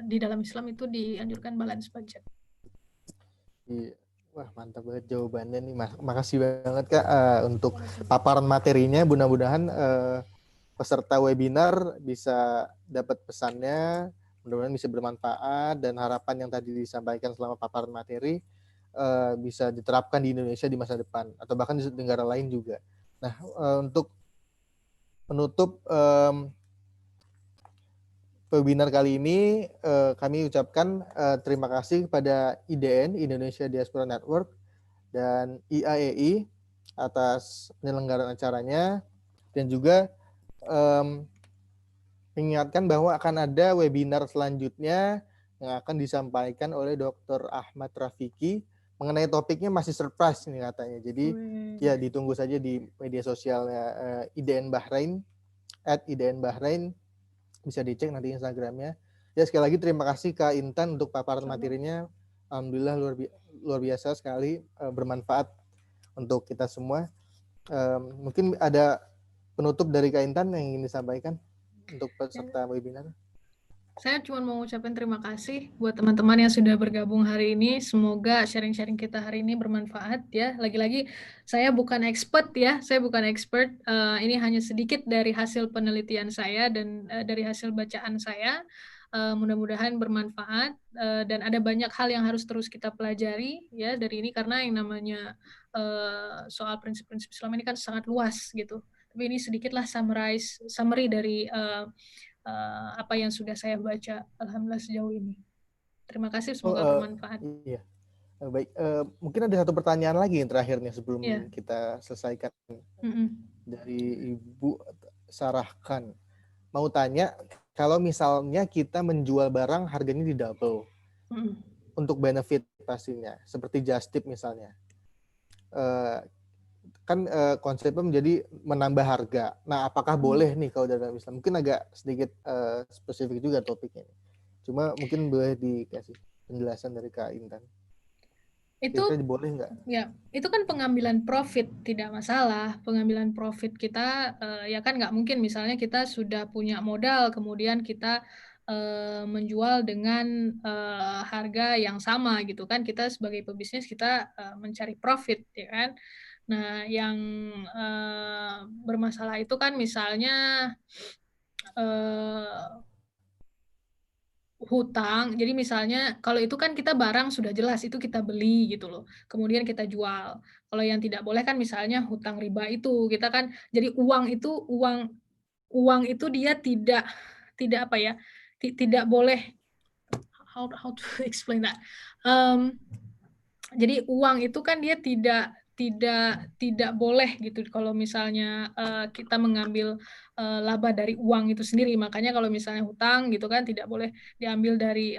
B: di dalam Islam itu dianjurkan balance budget.
A: Iya. Wah, mantap banget jawabannya nih. Makasih banget Kak untuk paparan materinya. Mudah-mudahan peserta webinar bisa dapat pesannya, mudah-mudahan bisa bermanfaat, dan harapan yang tadi disampaikan selama paparan materi bisa diterapkan di Indonesia di masa depan, atau bahkan di negara lain juga. Nah, untuk menutup webinar kali ini, kami ucapkan terima kasih kepada IDN, Indonesia Diaspora Network, dan IAEI atas penyelenggaraan acaranya, dan juga mengingatkan bahwa akan ada webinar selanjutnya yang akan disampaikan oleh Dr. Ahmad Rafiki mengenai topiknya masih surprise ini katanya. Jadi ya ditunggu saja di media sosialnya IDN Bahrain, @IDN-Bahrain, bisa dicek nanti Instagramnya. Ya, sekali lagi terima kasih Kak Intan untuk paparan materinya. Alhamdulillah luar biasa sekali, bermanfaat untuk kita semua. Mungkin ada penutup dari Kak Intan yang ingin disampaikan untuk peserta webinar.
B: Saya cuma mau ucapin terima kasih buat teman-teman yang sudah bergabung hari ini. Semoga sharing-sharing kita hari ini bermanfaat ya. Lagi-lagi saya bukan expert ya, ini hanya sedikit dari hasil penelitian saya dan dari hasil bacaan saya. Mudah-mudahan bermanfaat dan ada banyak hal yang harus terus kita pelajari ya dari ini, karena yang namanya soal prinsip-prinsip Islam ini kan sangat luas gitu. Tapi ini sedikitlah summary dari apa yang sudah saya baca, alhamdulillah sejauh ini. Terima kasih, semoga bermanfaat.
A: Iya. Baik, mungkin ada satu pertanyaan lagi yang terakhirnya sebelum kita selesaikan. Dari Ibu Sarahkan. Mau tanya, kalau misalnya kita menjual barang harganya di double, untuk benefit pastinya, seperti Just Tip misalnya. kan konsepnya menjadi menambah harga. Nah, apakah boleh nih kalau dalam Islam? Mungkin agak sedikit spesifik juga topiknya. Cuma mungkin boleh dikasih penjelasan dari Kak Intan.
B: Itu
A: boleh nggak?
B: Ya, itu kan pengambilan profit, tidak masalah. Pengambilan profit kita, ya kan nggak mungkin misalnya kita sudah punya modal, kemudian kita menjual dengan harga yang sama gitu kan. Kita sebagai pebisnis kita mencari profit, ya kan. Nah, yang bermasalah itu kan misalnya hutang. Jadi misalnya kalau itu kan kita barang sudah jelas itu kita beli gitu loh. Kemudian kita jual. Kalau yang tidak boleh kan misalnya hutang riba itu. Kita kan jadi uang itu dia tidak apa ya? Tidak boleh, how to explain that. Jadi uang itu kan dia tidak boleh gitu kalau misalnya kita mengambil laba dari uang itu sendiri. Makanya kalau misalnya hutang gitu kan tidak boleh diambil dari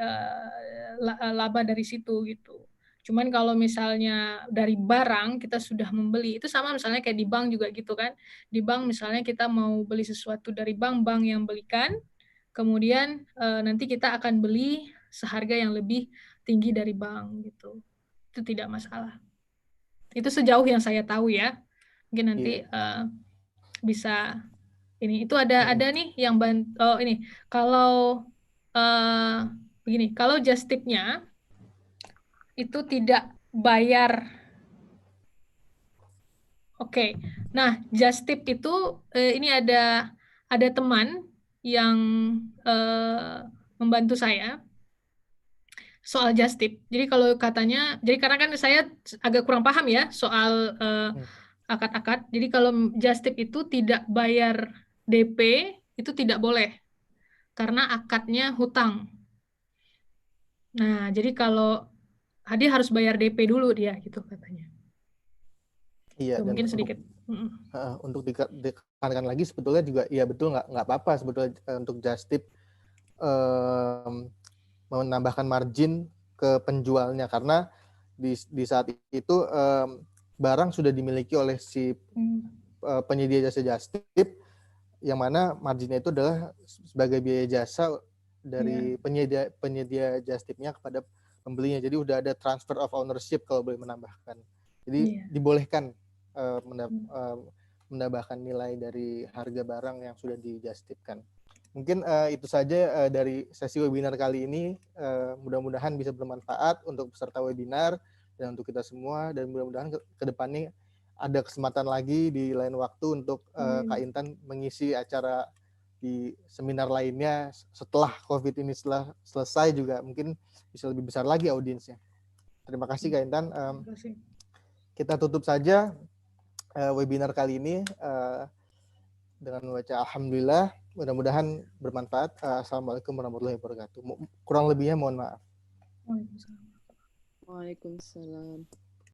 B: laba dari situ gitu. Cuman kalau misalnya dari barang kita sudah membeli, itu sama misalnya kayak di bank juga gitu kan. Di bank misalnya kita mau beli sesuatu dari bank yang belikan, kemudian nanti kita akan beli seharga yang lebih tinggi dari bank gitu. Itu tidak masalah. Itu sejauh yang saya tahu ya. Mungkin nanti bisa ini. Itu ada nih yang ini. Kalau begini, kalau just tip-nya itu tidak bayar. Oke. Nah, just tip itu ini ada teman yang membantu saya soal just tip. Jadi kalau katanya, jadi karena kan saya agak kurang paham ya soal akad-akad. Jadi kalau just tip itu tidak bayar DP, itu tidak boleh. Karena akadnya hutang. Nah, jadi kalau dia harus bayar DP dulu dia, gitu katanya.
A: Iya,
B: mungkin sedikit.
A: Untuk ditekankan lagi sebetulnya juga, ya betul nggak apa-apa sebetulnya untuk just tip menambahkan margin ke penjualnya, karena di saat itu barang sudah dimiliki oleh si penyedia jasa just tip, yang mana marginnya itu adalah sebagai biaya jasa dari penyedia just tipnya kepada pembelinya. Jadi udah ada transfer of ownership kalau boleh menambahkan. Jadi dibolehkan menambahkan nilai dari harga barang yang sudah di just tipkan. Mungkin itu saja dari sesi webinar kali ini. Mudah-mudahan bisa bermanfaat untuk peserta webinar dan untuk kita semua, dan mudah-mudahan ke depannya ada kesempatan lagi di lain waktu untuk Kak Intan mengisi acara di seminar lainnya setelah COVID ini selesai juga, mungkin bisa lebih besar lagi audiensnya. Terima kasih Kak Intan. Kita tutup saja webinar kali ini dengan membaca alhamdulillah. Mudah-mudahan bermanfaat. Assalamualaikum warahmatullahi wabarakatuh. Kurang lebihnya mohon maaf.
C: Waalaikumsalam.